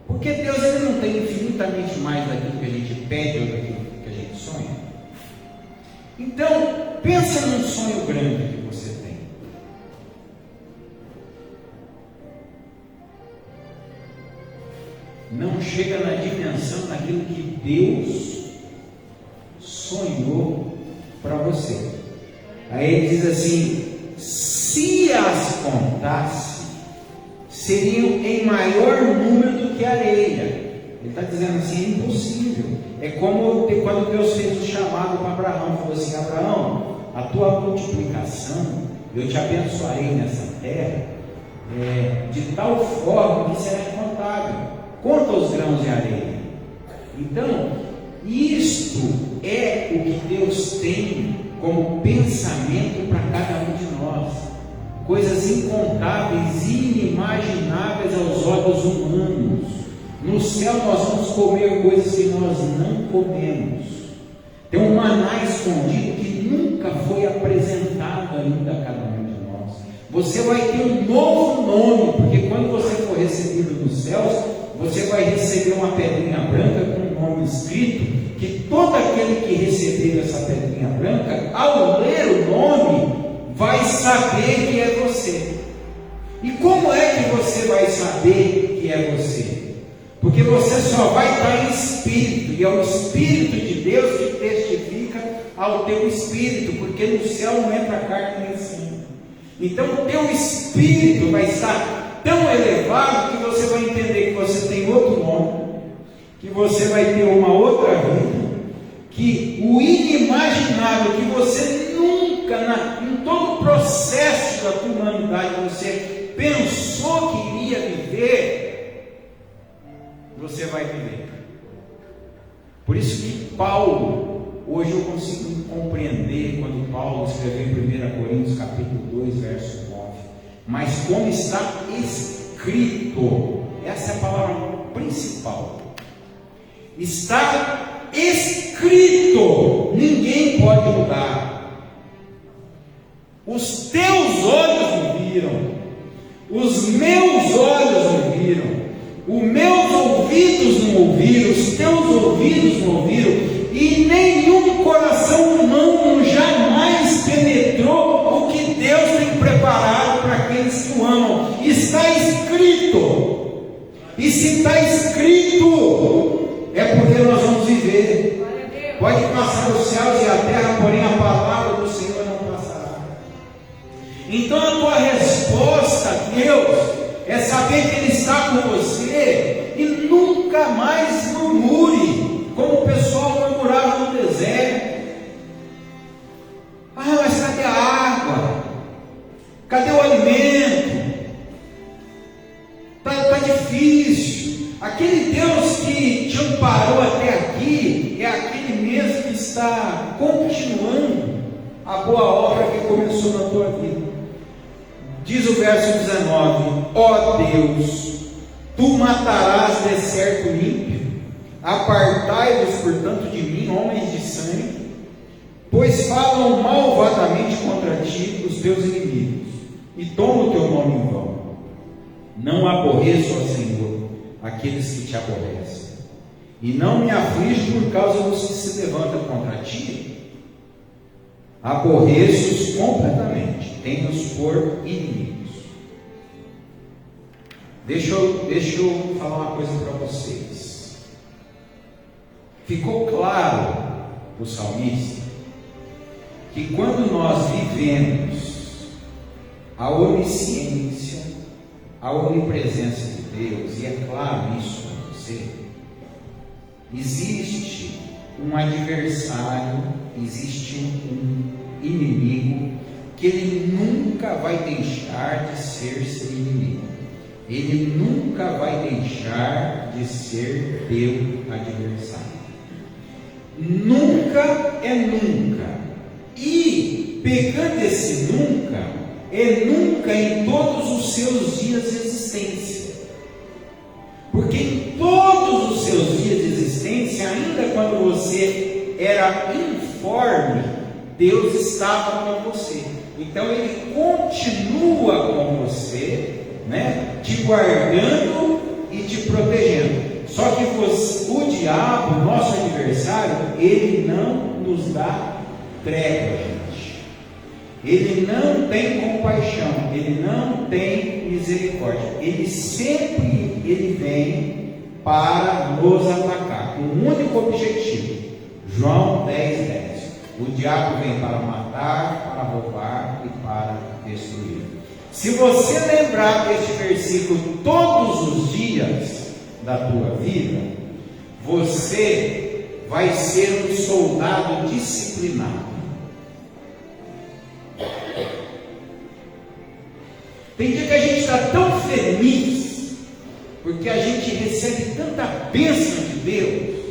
Porque Deus ele não tem infinitamente mais daquilo que a gente pede ou daquilo que a gente sonha. Então, pensa num sonho grande que você tem. Não chega na dimensão daquilo que Deus sonhou para você. Aí ele diz assim: se as contasse, seriam em maior número do que a areia. Ele está dizendo assim: é impossível. É como quando Deus fez o chamado para Abraão, falou assim: Abraão, a tua multiplicação, eu te abençoarei nessa terra, de tal forma que será incontável. Conta os grãos de areia. Então, isto é o que Deus tem como pensamento para cada um de nós. Coisas incontáveis e inimagináveis aos olhos humanos. No céu nós vamos comer coisas que nós não comemos. Tem um maná escondido que nunca foi apresentado ainda a cada um de nós. Você vai ter um novo nome, porque quando você for recebido nos céus, você vai receber uma pedrinha branca com um nome escrito, que todo aquele que receber essa pedrinha branca, ao ler o nome, vai saber que é você. E como é que você vai saber que é você? Porque você só vai estar em espírito, e é o Espírito de Deus que testifica ao teu espírito, porque no céu não entra carne nem sangue. Então o teu espírito vai estar tão elevado que você vai entender que você tem outro nome, que você vai ter uma outra vida, que o inimaginável que você nunca, em todo o processo da tua humanidade, você pensou que iria viver, você vai viver. Por isso que Paulo, hoje eu consigo compreender quando Paulo escreveu em 1 Coríntios capítulo 2, verso 9. Mas como está escrito, essa é a palavra principal. Está escrito, ninguém pode mudar. Os teus olhos me viram, os meus olhos me viram, os meus ouvidos não ouviram, os teus ouvidos não ouviram, e nenhum coração humano jamais penetrou o que Deus tem preparado para aqueles que o amam. Está escrito, e se está escrito, é porque nós vamos viver. Pode passar os céus e a terra, porém a palavra do Senhor não passará. Então a tua resposta a Deus é saber que Ele está com você, e nunca mais murmure, como o pessoal murmurava no deserto. Ah, mas cadê a água? Cadê o alimento? Está difícil. Aquele Deus que te amparou até aqui é aquele mesmo que está continuando a boa obra que começou na tua vida. Diz o verso 19: ó Deus, tu matarás de certo ímpio, apartai-vos portanto de mim, homens de sangue, pois falam malvadamente contra ti os teus inimigos, e tomam o teu nome em vão. Não aborreço, ó Senhor, aqueles que te aborrecem, e não me aflijo por causa dos que se levantam contra ti. Aborreço-os completamente, tenho-os por inimigos. Deixa eu falar uma coisa para vocês. Ficou claro para o salmista que quando nós vivemos a onisciência, a onipresença de Deus, e é claro isso para você, existe um adversário, existe um inimigo que ele nunca vai deixar de ser seu inimigo, ele nunca vai deixar de ser teu adversário. Nunca é nunca. E pegando esse nunca, é nunca em todos os seus dias de existência. Porque em todos os seus dias de existência, ainda quando você era informe, Deus estava com você. Então Ele continua com você, né, te guardando e te protegendo. Só que o diabo, nosso adversário, ele não nos dá trégua, gente. Ele não tem compaixão, ele não tem misericórdia. Ele sempre vem para nos atacar, com um único objetivo. João 10:10. O diabo vem para matar, para roubar e para destruir. Se você lembrar deste versículo todos os dias da tua vida, você vai ser um soldado disciplinado. Tem dia que a gente está tão feliz, porque a gente recebe tanta bênção de Deus.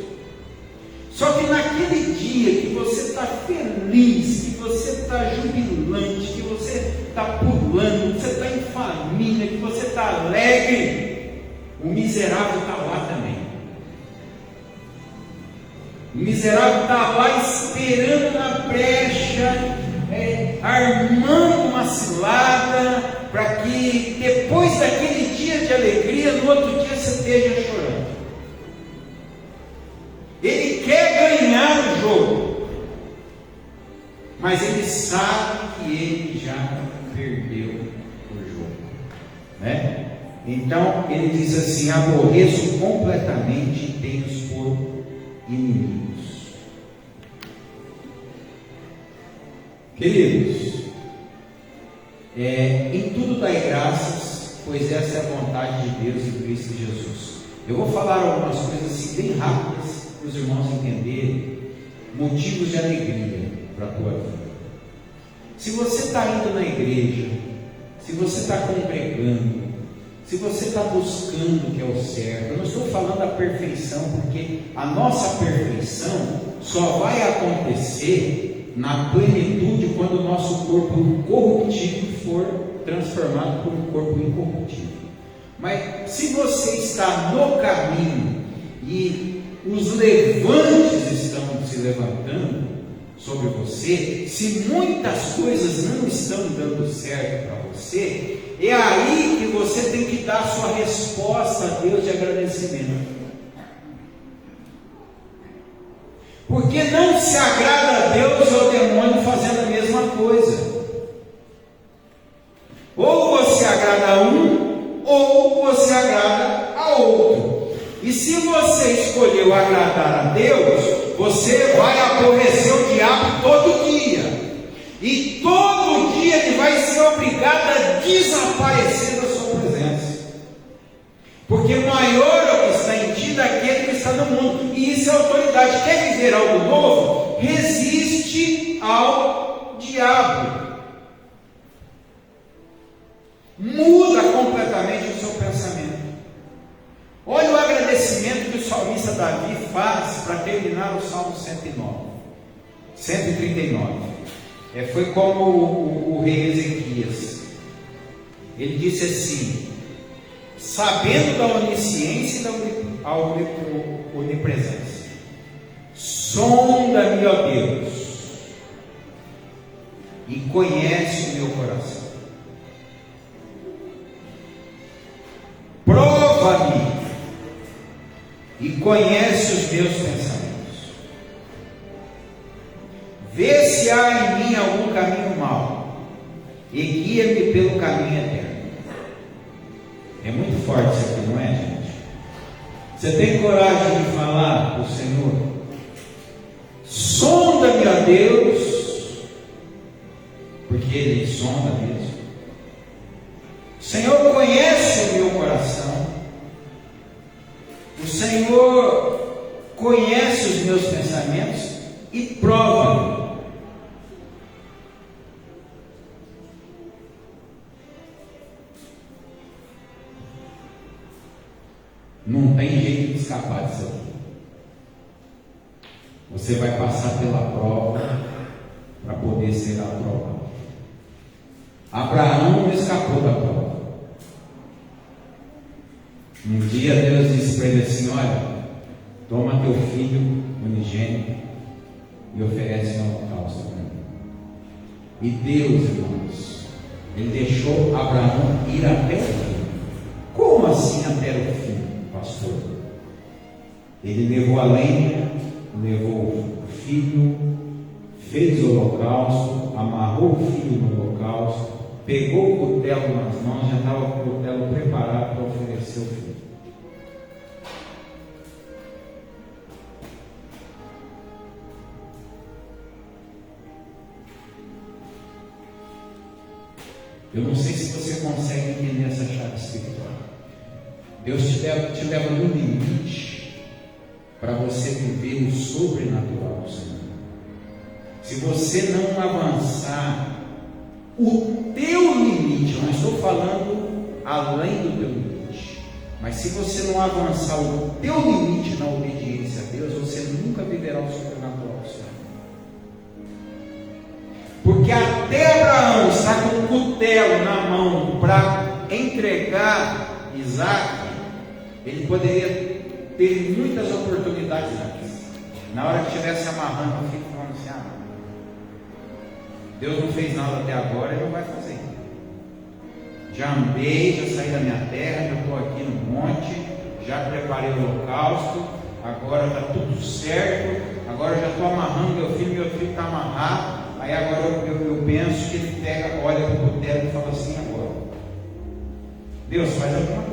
Só que naquele dia que você está feliz, que você está jubilante, que você está pulando, que você está em família, que você está alegre, o miserável está lá também. O miserável está lá esperando na brecha, armando uma cilada, para que depois daquele dia de alegria, no outro dia você esteja chorando. Ele quer ganhar o jogo, mas ele sabe que ele já perdeu o jogo, né? Então ele diz assim: aborreço completamente e tenho-os por inimigos. Queridos, em tudo dai graças, pois essa é a vontade de Deus em Cristo Jesus. Eu vou falar algumas coisas assim bem rápidas para os irmãos entenderem motivos de alegria para a tua vida. Se você está indo na igreja, se você está congregando, se você está buscando o que é o certo, eu não estou falando da perfeição, porque a nossa perfeição só vai acontecer na plenitude quando o nosso corpo corruptível for transformado por um corpo incorruptível. Mas se você está no caminho e os levantes estão se levantando sobre você, se muitas coisas não estão dando certo para você, é aí que você tem que dar a sua resposta a Deus de agradecimento. Porque não se agrada a Deus ou o demônio fazendo a mesma coisa. Ou você agrada a um, ou você agrada a outro. E se você escolheu agradar a Deus, você vai aborrecer o diabo todo dia. E todo dia ele vai ser obrigado a desaparecer da sua presença. Porque maior é o que está em ti daquele que está no mundo. E isso é autoridade. Quer viver algo novo? Resiste ao diabo. Muda completamente o seu pensamento. Olha o agradecimento que o salmista Davi faz para terminar o Salmo 139. Foi como o rei Ezequias. Ele disse assim: sabendo da onisciência e da onipresença, sonda-me, ó Deus, e conhece o meu coração. Prova-me e conhece os meus pensamentos. Vê se há em mim algum caminho mau e guia-me pelo caminho eterno. É muito forte isso aqui, não é, gente? Você tem coragem de falar para o Senhor? Sonda-me, ó Deus, porque Ele sonda mesmo. O Senhor conhece o meu coração. O Senhor conhece os meus pensamentos e prova-me. Não tem jeito de escapar disso aqui. Você vai passar pela prova para poder ser aprovado. Abraão não escapou da prova. Um dia Deus disse para ele assim: olha, toma teu filho unigênito e oferece um holocausto para mim. E Deus, irmãos, Ele deixou Abraão ir até o fim. Como assim até o fim, pastor? Ele levou a lenha, levou o filho, fez o holocausto, amarrou o filho no holocausto, pegou o cutelo nas mãos, já estava com o cutelo preparado para oferecer o filho. Eu não sei se você consegue entender essa chave espiritual. Deus te leva no limite para você viver o sobrenatural do Senhor. Se você não avançar o teu limite, eu não estou falando além do teu limite, mas se você não avançar o teu limite na obediência a Deus, você nunca viverá o sobrenatural do Senhor. Porque até Abraão está com o cutelo na mão para entregar Isaac, ele poderia ter muitas oportunidades antes. Na hora que estivesse amarrando o filho, falando assim: Deus não fez nada até agora, Ele não vai fazer. Já andei, já saí da minha terra, já estou aqui no monte, já preparei o holocausto, agora está tudo certo, agora já estou amarrando meu filho está amarrado. Aí agora eu penso que ele pega, olha para o cutelo e fala assim: agora, Deus, faz alguma coisa.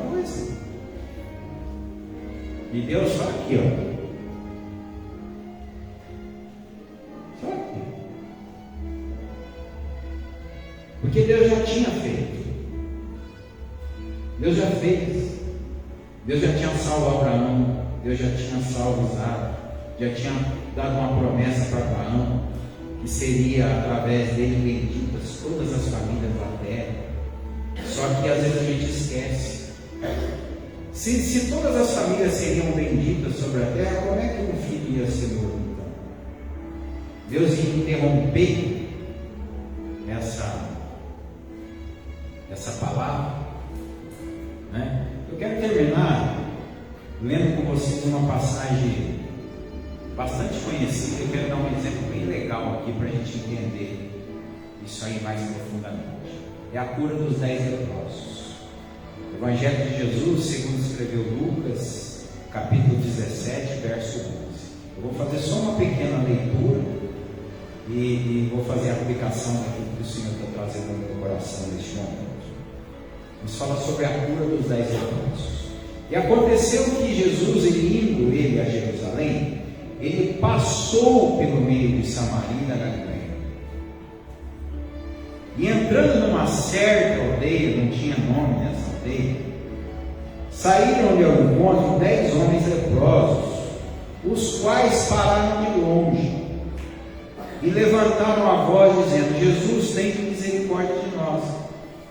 E Deus só aqui, ó. Só aqui. Porque Deus já tinha feito. Deus já fez. Deus já tinha salvo Abraão. Deus já tinha salvo Isaac. Já tinha dado uma promessa para Abraão, que seria através dele benditas todas as famílias da terra. Só que às vezes a gente esquece. Se todas as famílias seriam benditas sobre a terra, como é que um filho ia ser morto então? Deus ia interromper essa palavra, né? Eu quero terminar lendo com vocês uma passagem bastante conhecida. Eu quero dar um exemplo bem legal aqui para a gente entender isso aí mais profundamente. É a cura dos 10 leprosos. O Evangelho de Jesus, segundo escreveu Lucas, capítulo 17, verso 11. Eu vou fazer só uma pequena leitura e vou fazer a aplicação daquilo que o Senhor está trazendo no meu coração neste momento. Nos fala sobre a cura dos 10 leprosos. E aconteceu que Jesus, indo a Jerusalém, ele passou pelo meio de Samaria e da Galileia. E entrando numa certa aldeia, não tinha nome nessa aldeia, saíram-lhe ao encontro 10 homens leprosos, os quais pararam de longe e levantaram a voz dizendo: Jesus, tem misericórdia de nós.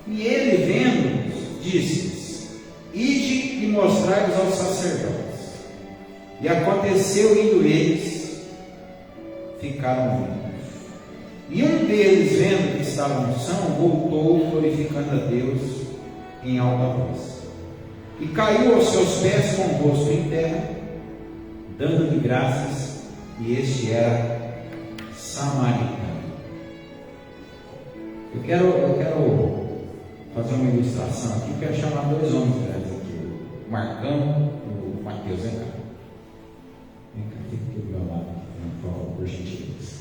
E ele, vendo-os, disse-lhes: ide e mostrai-vos aos sacerdotes. E aconteceu, indo eles, ficaram vivos. E um deles, vendo que estavam sãos, voltou, glorificando a Deus em alta voz. E caiu aos seus pés com o rosto em terra, dando-lhe graças, e este era samaritano. Eu quero fazer uma ilustração aqui. Quero chamar dois homens grandes aqui, o Marcão e o Mateus. Vem cá. Vem cá, fica aqui do meu lado, por favor, por gentileza.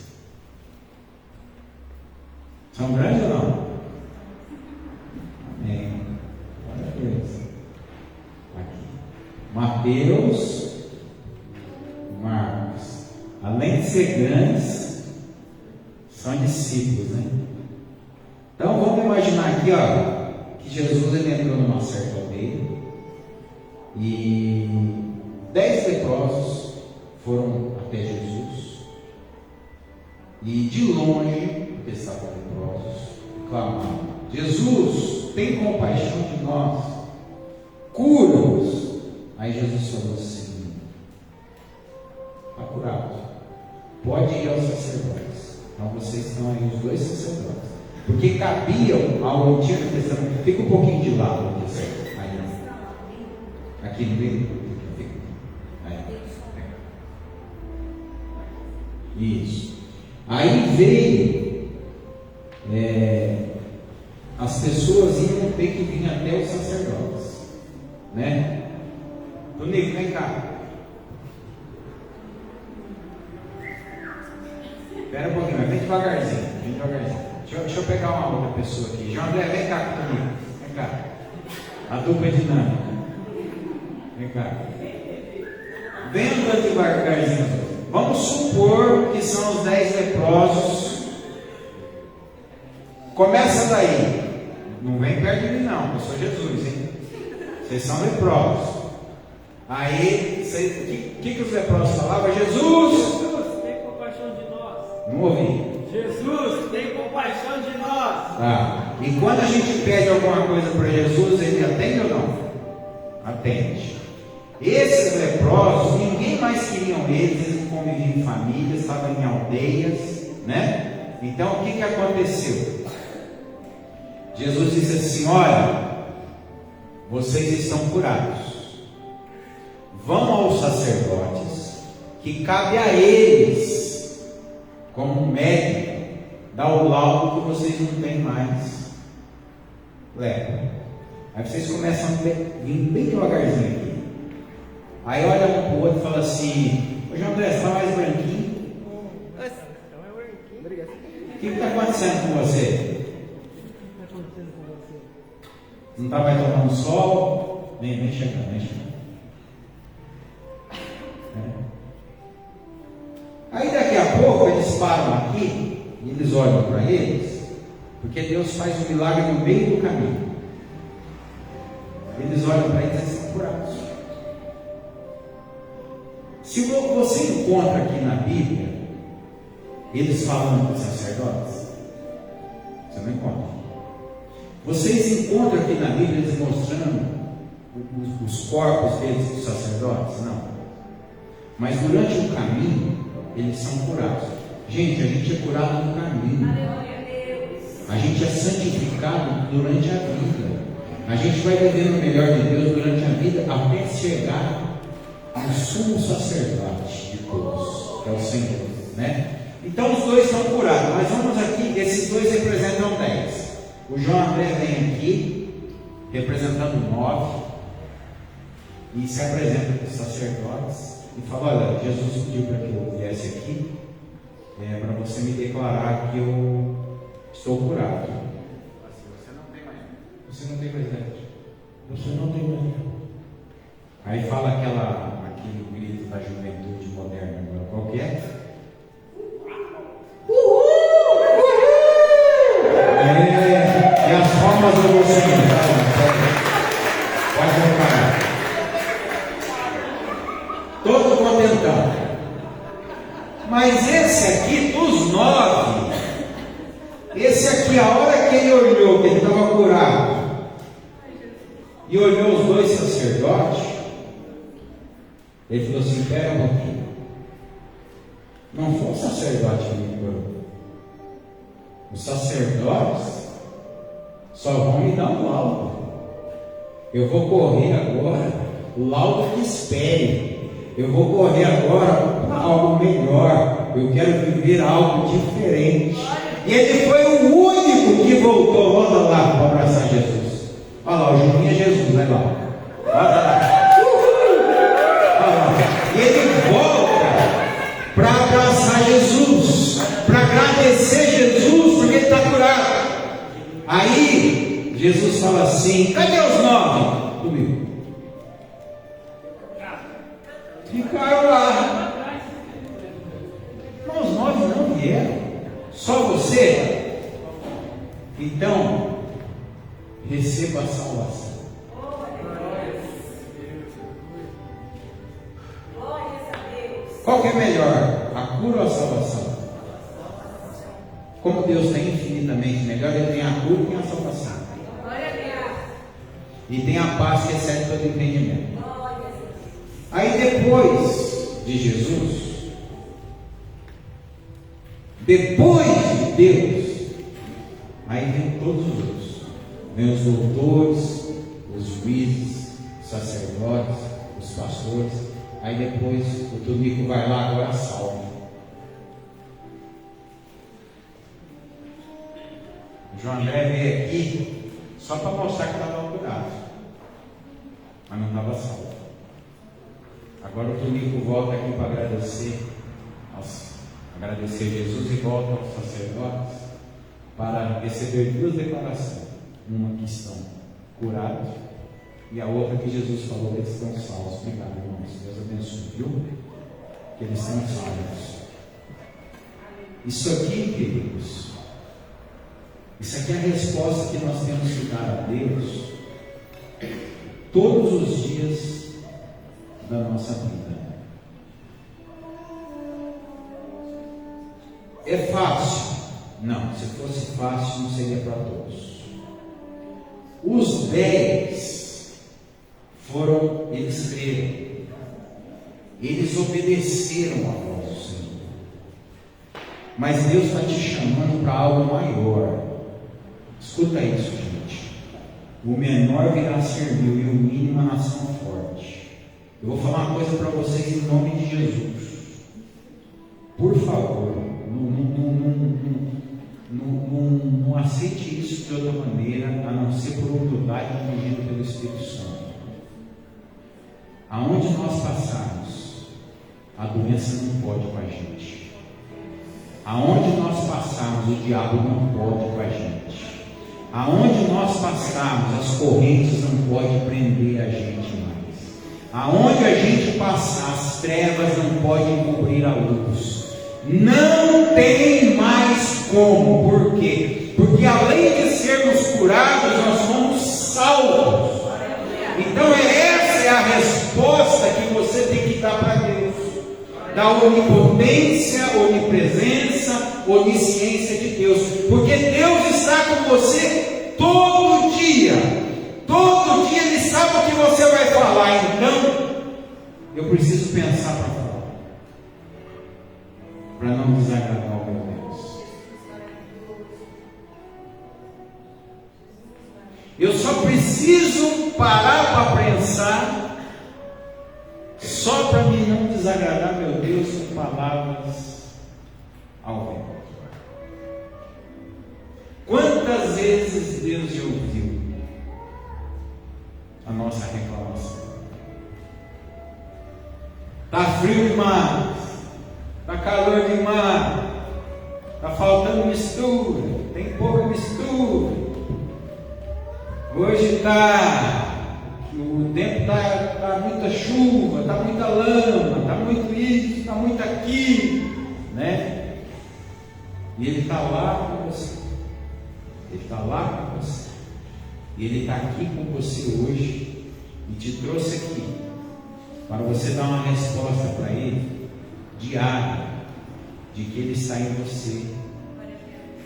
São grandes ou não? Amém. Olha a Deus. Aqui. Mateus, Marcos. Além de ser grandes, são discípulos, né? Então vamos imaginar aqui, ó, que Jesus ele entrou numa certa aldeia e 10 leprosos foram até Jesus e de longe, porque estavam leprosos, clamaram: Jesus, tem compaixão de nós, cura-nos. Aí Jesus falou assim: está curado, pode ir aos sacerdotes. Então vocês estão aí, os dois sacerdotes, porque cabiam ao Antigo Testamento. Fica um pouquinho de lado, aí, aqui no meio, isso. Aí veio, as pessoas iam ter que vir até os sacerdotes, né? Tonico, vem cá. Espera um pouquinho, mas vem devagarzinho, vem devagarzinho. Deixa eu pegar uma outra pessoa aqui. João André, vem cá comigo. Vem cá. A dupla é dinâmica. Vem cá. Vem andando devagarzinho. Vamos supor que são os 10 leprosos. Começa daí. Não vem perto de mim não, eu sou Jesus, hein? Vocês são leprosos. Aí, o que os leprosos falavam? Jesus, tem compaixão de nós. Não ouvi. Jesus, tem compaixão de nós. E quando a gente pede alguma coisa para Jesus, ele atende ou não? Atende. Esses leprosos, ninguém mais queriam eles conviviam em famílias, estavam em aldeias, né? Então o que aconteceu? Jesus disse assim: olha, vocês estão curados. Vão aos sacerdotes, que cabe a eles, como médico, dar o laudo que vocês não têm mais lepra. Aí vocês começam a vir bem devagarzinho aqui. Aí olha um para o outro e fala assim: ô João André, você está mais branquinho? O que está acontecendo com você? Não está mais tomando sol? Vem chegando, vem chegando. Aí daqui a pouco eles param aqui e eles olham para eles, porque Deus faz um milagre no meio do caminho. Eles olham para eles e são curados. Se você encontra aqui na Bíblia eles falando com os sacerdotes, você não encontra. Vocês encontram aqui na Bíblia eles mostrando os corpos deles, dos sacerdotes? Não. Mas durante o caminho eles são curados. Gente, a gente é curado no caminho. A gente é santificado durante a vida. A gente vai vivendo o melhor de Deus durante a vida até chegar ao sumo sacerdote de todos, que é o Senhor, né? Então os dois estão curados. Mas vamos aqui, esses dois representam 10. O João André vem aqui representando 9 e se apresenta para os sacerdotes e fala: olha, Jesus pediu para que eu viesse aqui para você me declarar que eu estou curado. Você não tem mais. Você não tem mais idade. Você não tem mais. Aí fala aquele grito da juventude moderna agora. Qual que é? E as palmas de você. Pode voltar. Todo contentão. Mas esse aqui, dos 9, esse aqui, a hora que ele olhou, que ele estava curado, e olhou os dois sacerdotes, ele falou assim: espera um pouquinho. Não foi o sacerdote que me curou. Os sacerdotes só vão me dar um laudo. Eu vou correr agora o laudo que espere. Eu vou correr agora para algo melhor. Eu quero viver algo diferente. E ele foi o único que voltou. Volta lá para abraçar Jesus. Olha lá, o Juninho é Jesus, vai lá. Olha lá. Olha lá. E ele volta para abraçar Jesus, para agradecer Jesus, porque ele está curado. Aí Jesus fala assim: cadê os 9? Comigo. Ficaram lá. Mas os 9 não vieram. Só você? Então, receba a salvação. Qual que é melhor? A cura ou a salvação? Como Deus tem infinitamente melhor, Ele tem a cura e tem a salvação. E tem a paz que excede todo entendimento. Aí depois de Jesus, depois de Deus, aí vem todos os outros. Vem os doutores, os juízes, os sacerdotes, os pastores. Aí depois o Tonico vai lá agora salva. O João André veio aqui só para mostrar que estava curado, mas não estava salvo. Agora o Tonico volta aqui para agradecer Jesus e volta aos sacerdotes para receber 2 declarações. Uma que estão curados e a outra que Jesus falou que eles estão salvos. Obrigado, irmãos. Deus abençoe, viu? Que eles estão salvos. Isso aqui, queridos, isso aqui é a resposta que nós temos que dar a Deus todos os dias da nossa vida. É fácil? Não, se fosse fácil não seria para todos. Os 10 foram, eles creram, eles obedeceram a voz do Senhor. Mas Deus está te chamando para algo maior. Escuta isso, gente. O menor virá servil e o mínimo a nação forte. Eu vou falar uma coisa para vocês em nome de Jesus. Por favor, não aceite isso de outra maneira, a não ser por humildade e dirigido pelo Espírito Santo. Aonde nós passarmos, a doença não pode com a gente. Aonde nós passarmos, o diabo não pode com a gente. Aonde nós passarmos, as correntes não podem prender a gente mais. Aonde a gente passar, as trevas não podem cobrir a luz. Não tem mais como. Por quê? Porque além de sermos curados, nós somos salvos. Então essa é a resposta que você tem que dar para Deus. Da onipotência, onipresença, onisciência de Deus. Porque Deus está com você todo dia. Todo dia Ele sabe o que você vai falar. Então, eu preciso pensar para falar. Para não desagradar o meu Deus. Eu só preciso parar para pensar, só para mim não desagradar meu Deus com palavras ao vento. Quantas vezes Deus já ouviu a nossa reclamação? Está frio demais. Está calor demais, está faltando mistura, tem pouca mistura. Hoje o tempo está muita chuva, está muita lama, está muito isso, está muito aquilo, né? E Ele está lá com você, Ele está lá com você, e Ele está aqui com você hoje, e te trouxe aqui, para você dar uma resposta para Ele, diária, de que Ele está em você,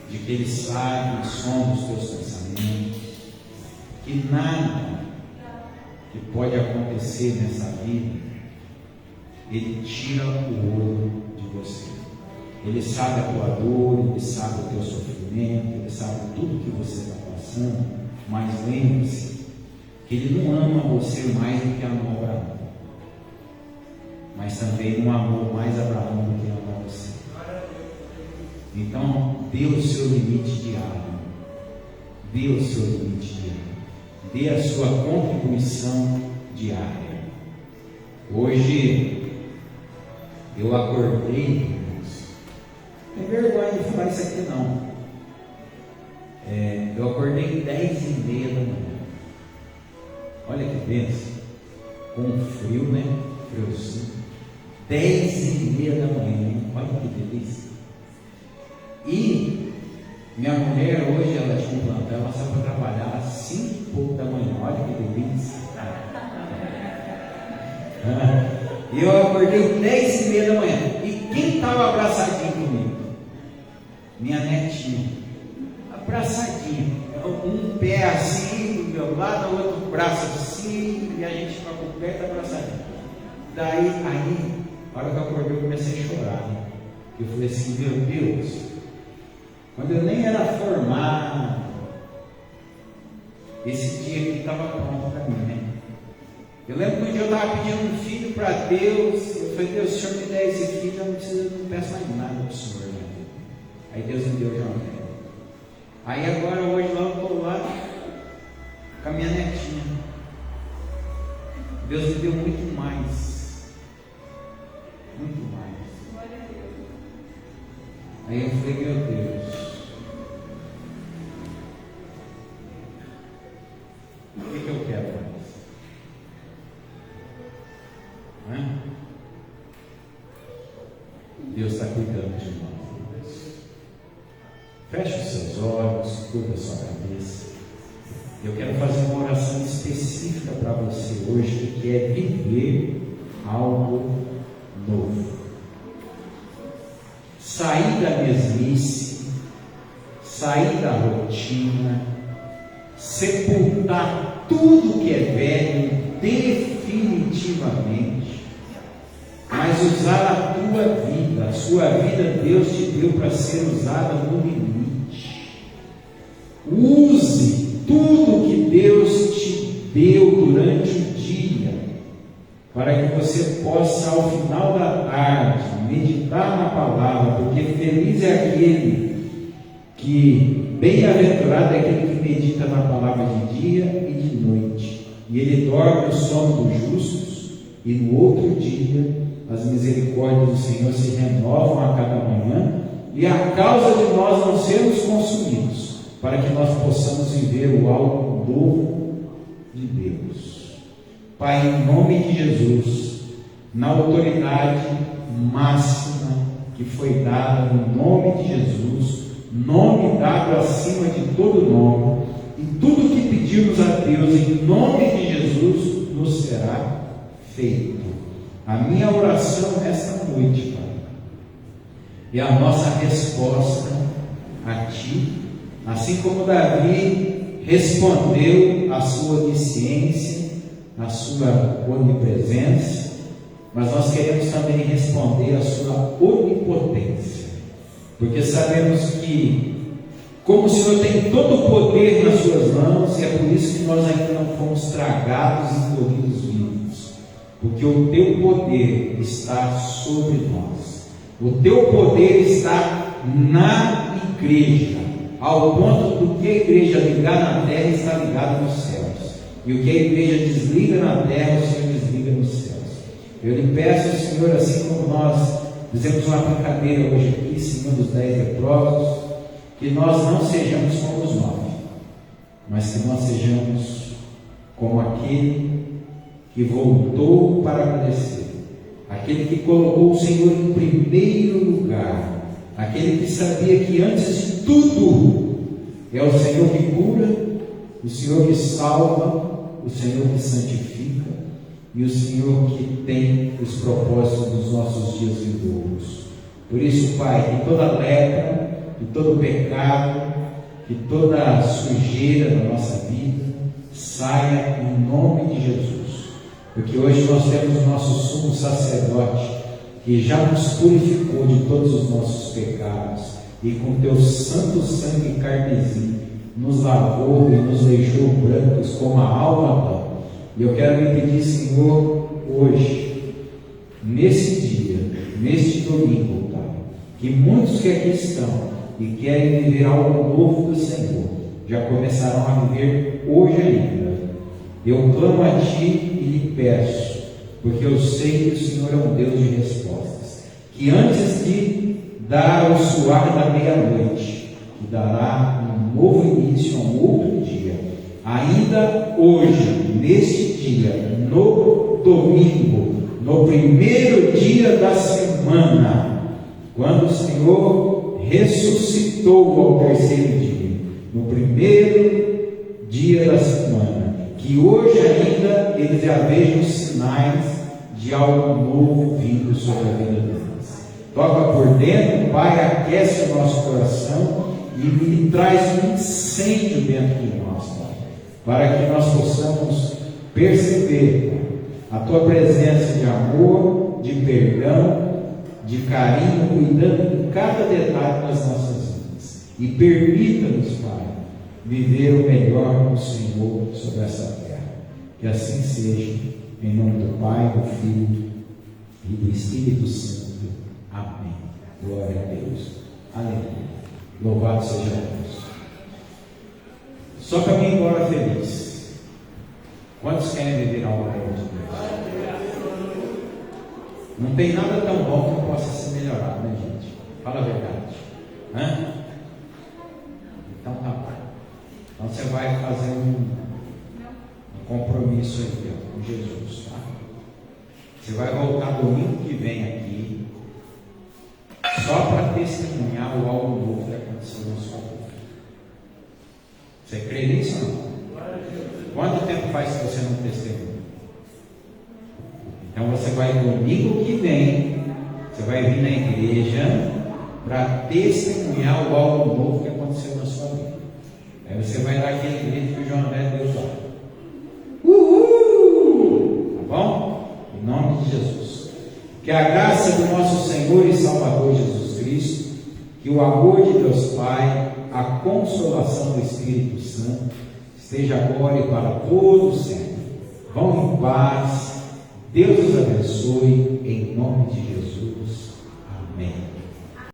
de que Ele sabe o som dos teus pensamentos, que nada que pode acontecer nessa vida, Ele tira o ouro de você. Ele sabe a tua dor, Ele sabe o teu sofrimento, Ele sabe tudo que você está passando, mas lembre-se que Ele não ama você mais do que amou Abraão, mas também não amou mais Abraão do que amou você. Então, dê o seu limite diário. Dê o seu limite diário. Dê a sua contribuição diária. Hoje, eu acordei, irmãos. Não tem vergonha de falar isso aqui, não. Eu acordei 10h30 da manhã. Olha que bênção. Com frio, né? Friozinho. 10h30 da manhã. Olha que delícia. E minha mulher hoje, ela tinha um plantão, ela saiu para trabalhar às 5h da manhã. Olha que delícia. E eu acordei 10h30 da manhã. E quem estava abraçadinho comigo? Minha netinha. Abraçadinho. Um pé assim do meu lado, o outro braço assim, e a gente ficava com o pé abraçadinho. Daí, a hora que eu acordei, eu comecei a chorar. Eu falei assim, meu Deus, quando eu nem era formado, esse dia aqui estava pronto para mim, né? Eu lembro que um dia eu estava pedindo um filho para Deus. Eu falei, Deus, se o Senhor me der esse filho, eu não peço mais nada para o Senhor, né? Aí Deus me deu João. Aí agora, hoje, lá eu estou lá com a minha netinha. Deus me deu muito mais. Muito mais. Aí eu falei, meu Deus, o que eu quero mais? Deus está cuidando de nós. Feche os seus olhos, curva a sua cabeça. Eu quero fazer uma oração específica para você hoje, que é viver algo novo. Sair da mesmice, sair da rotina, sepultar tudo que é velho definitivamente, mas usar a tua vida, a sua vida Deus te deu para ser usada no limite. Use tudo que Deus te deu durante o dia, para que você possa, ao final da tarde, meditar na palavra, porque feliz é aquele que, bem-aventurado é aquele que medita na palavra de dia e de noite, e ele dorme o sono dos justos, e no outro dia as misericórdias do Senhor se renovam a cada manhã, e a causa de nós não sermos consumidos, para que nós possamos viver o algo novo de Deus. Pai, em nome de Jesus, na autoridade máxima que foi dada no nome de Jesus, nome dado acima de todo nome, e tudo que pedirmos a Deus em nome de Jesus nos será feito. A minha oração nesta noite, Pai, e a nossa resposta a Ti, assim como Davi respondeu à sua onisciência, à sua onipresença, mas nós queremos também responder à sua onipotência, porque sabemos que, como o Senhor tem todo o poder nas suas mãos, e é por isso que nós ainda não fomos tragados e corridos vivos, porque o teu poder está sobre nós, o teu poder está na igreja, ao ponto do que a igreja ligar na terra está ligado nos céus, e o que a igreja desliga na terra, o Senhor desliga nos céus. Eu lhe peço, Senhor, assim como nós fizemos uma brincadeira hoje aqui, Senhor, dos 10 leprosos, que nós não sejamos como os 9, mas que nós sejamos como aquele que voltou para agradecer, aquele que colocou o Senhor em primeiro lugar, aquele que sabia que antes de tudo é o Senhor que cura, o Senhor que salva, o Senhor que santifica e o Senhor que tem os propósitos dos nossos dias vindouros. Por isso, Pai, que toda lepra, que todo pecado, que toda sujeira da nossa vida saia em nome de Jesus, porque hoje nós temos o nosso sumo sacerdote que já nos purificou de todos os nossos pecados e com teu santo sangue carmesim nos lavou e nos deixou brancos como a alma. E eu quero lhe pedir, Senhor, hoje, nesse dia, neste domingo, Pai, que muitos que aqui estão e querem viver algo novo do Senhor, já começarão a viver hoje ainda. Eu clamo a Ti e lhe peço, porque eu sei que o Senhor é um Deus de respostas, que antes de dar o suar da meia-noite, que dará um novo início a um outro dia, ainda hoje, neste dia, no domingo, no primeiro dia da semana, quando o Senhor ressuscitou ao terceiro dia, no primeiro dia da semana, que hoje ainda eles já vejam sinais de algo novo vindo sobre a vida deles. Toca por dentro, Pai, aquece o nosso coração e me traz um incêndio dentro de nós, Pai, para que nós possamos perceber a Tua presença de amor, de perdão, de carinho, cuidando de cada detalhe das nossas vidas. E permita-nos, Pai, viver o melhor do Senhor sobre essa terra. Que assim seja, em nome do Pai, do Filho e do Espírito Santo. Amém. Glória a Deus. Aleluia. Louvado seja Deus. Só caminhe embora feliz. Quantos querem viver algo novo de Deus? Não tem nada tão bom que não possa ser melhorado, né, gente? Fala a verdade. Então tá bom. Então você vai fazer um compromisso aí com Jesus, tá? Você vai voltar domingo que vem aqui só para testemunhar o algo novo que aconteceu na sua vida. Você crê nisso ou não? Quanto tempo faz que você não testemunha? Então você vai domingo que vem, você vai vir na igreja para testemunhar o algo novo que aconteceu na sua vida. Aí você vai dar aquele grito que o João André deu lá. Uhul! Tá bom? Em nome de Jesus. Que a graça do nosso Senhor e Salvador Jesus Cristo, que o amor de Deus Pai, a consolação do Espírito Santo, esteja agora e para todos sempre. Vão em paz. Deus os abençoe, em nome de Jesus.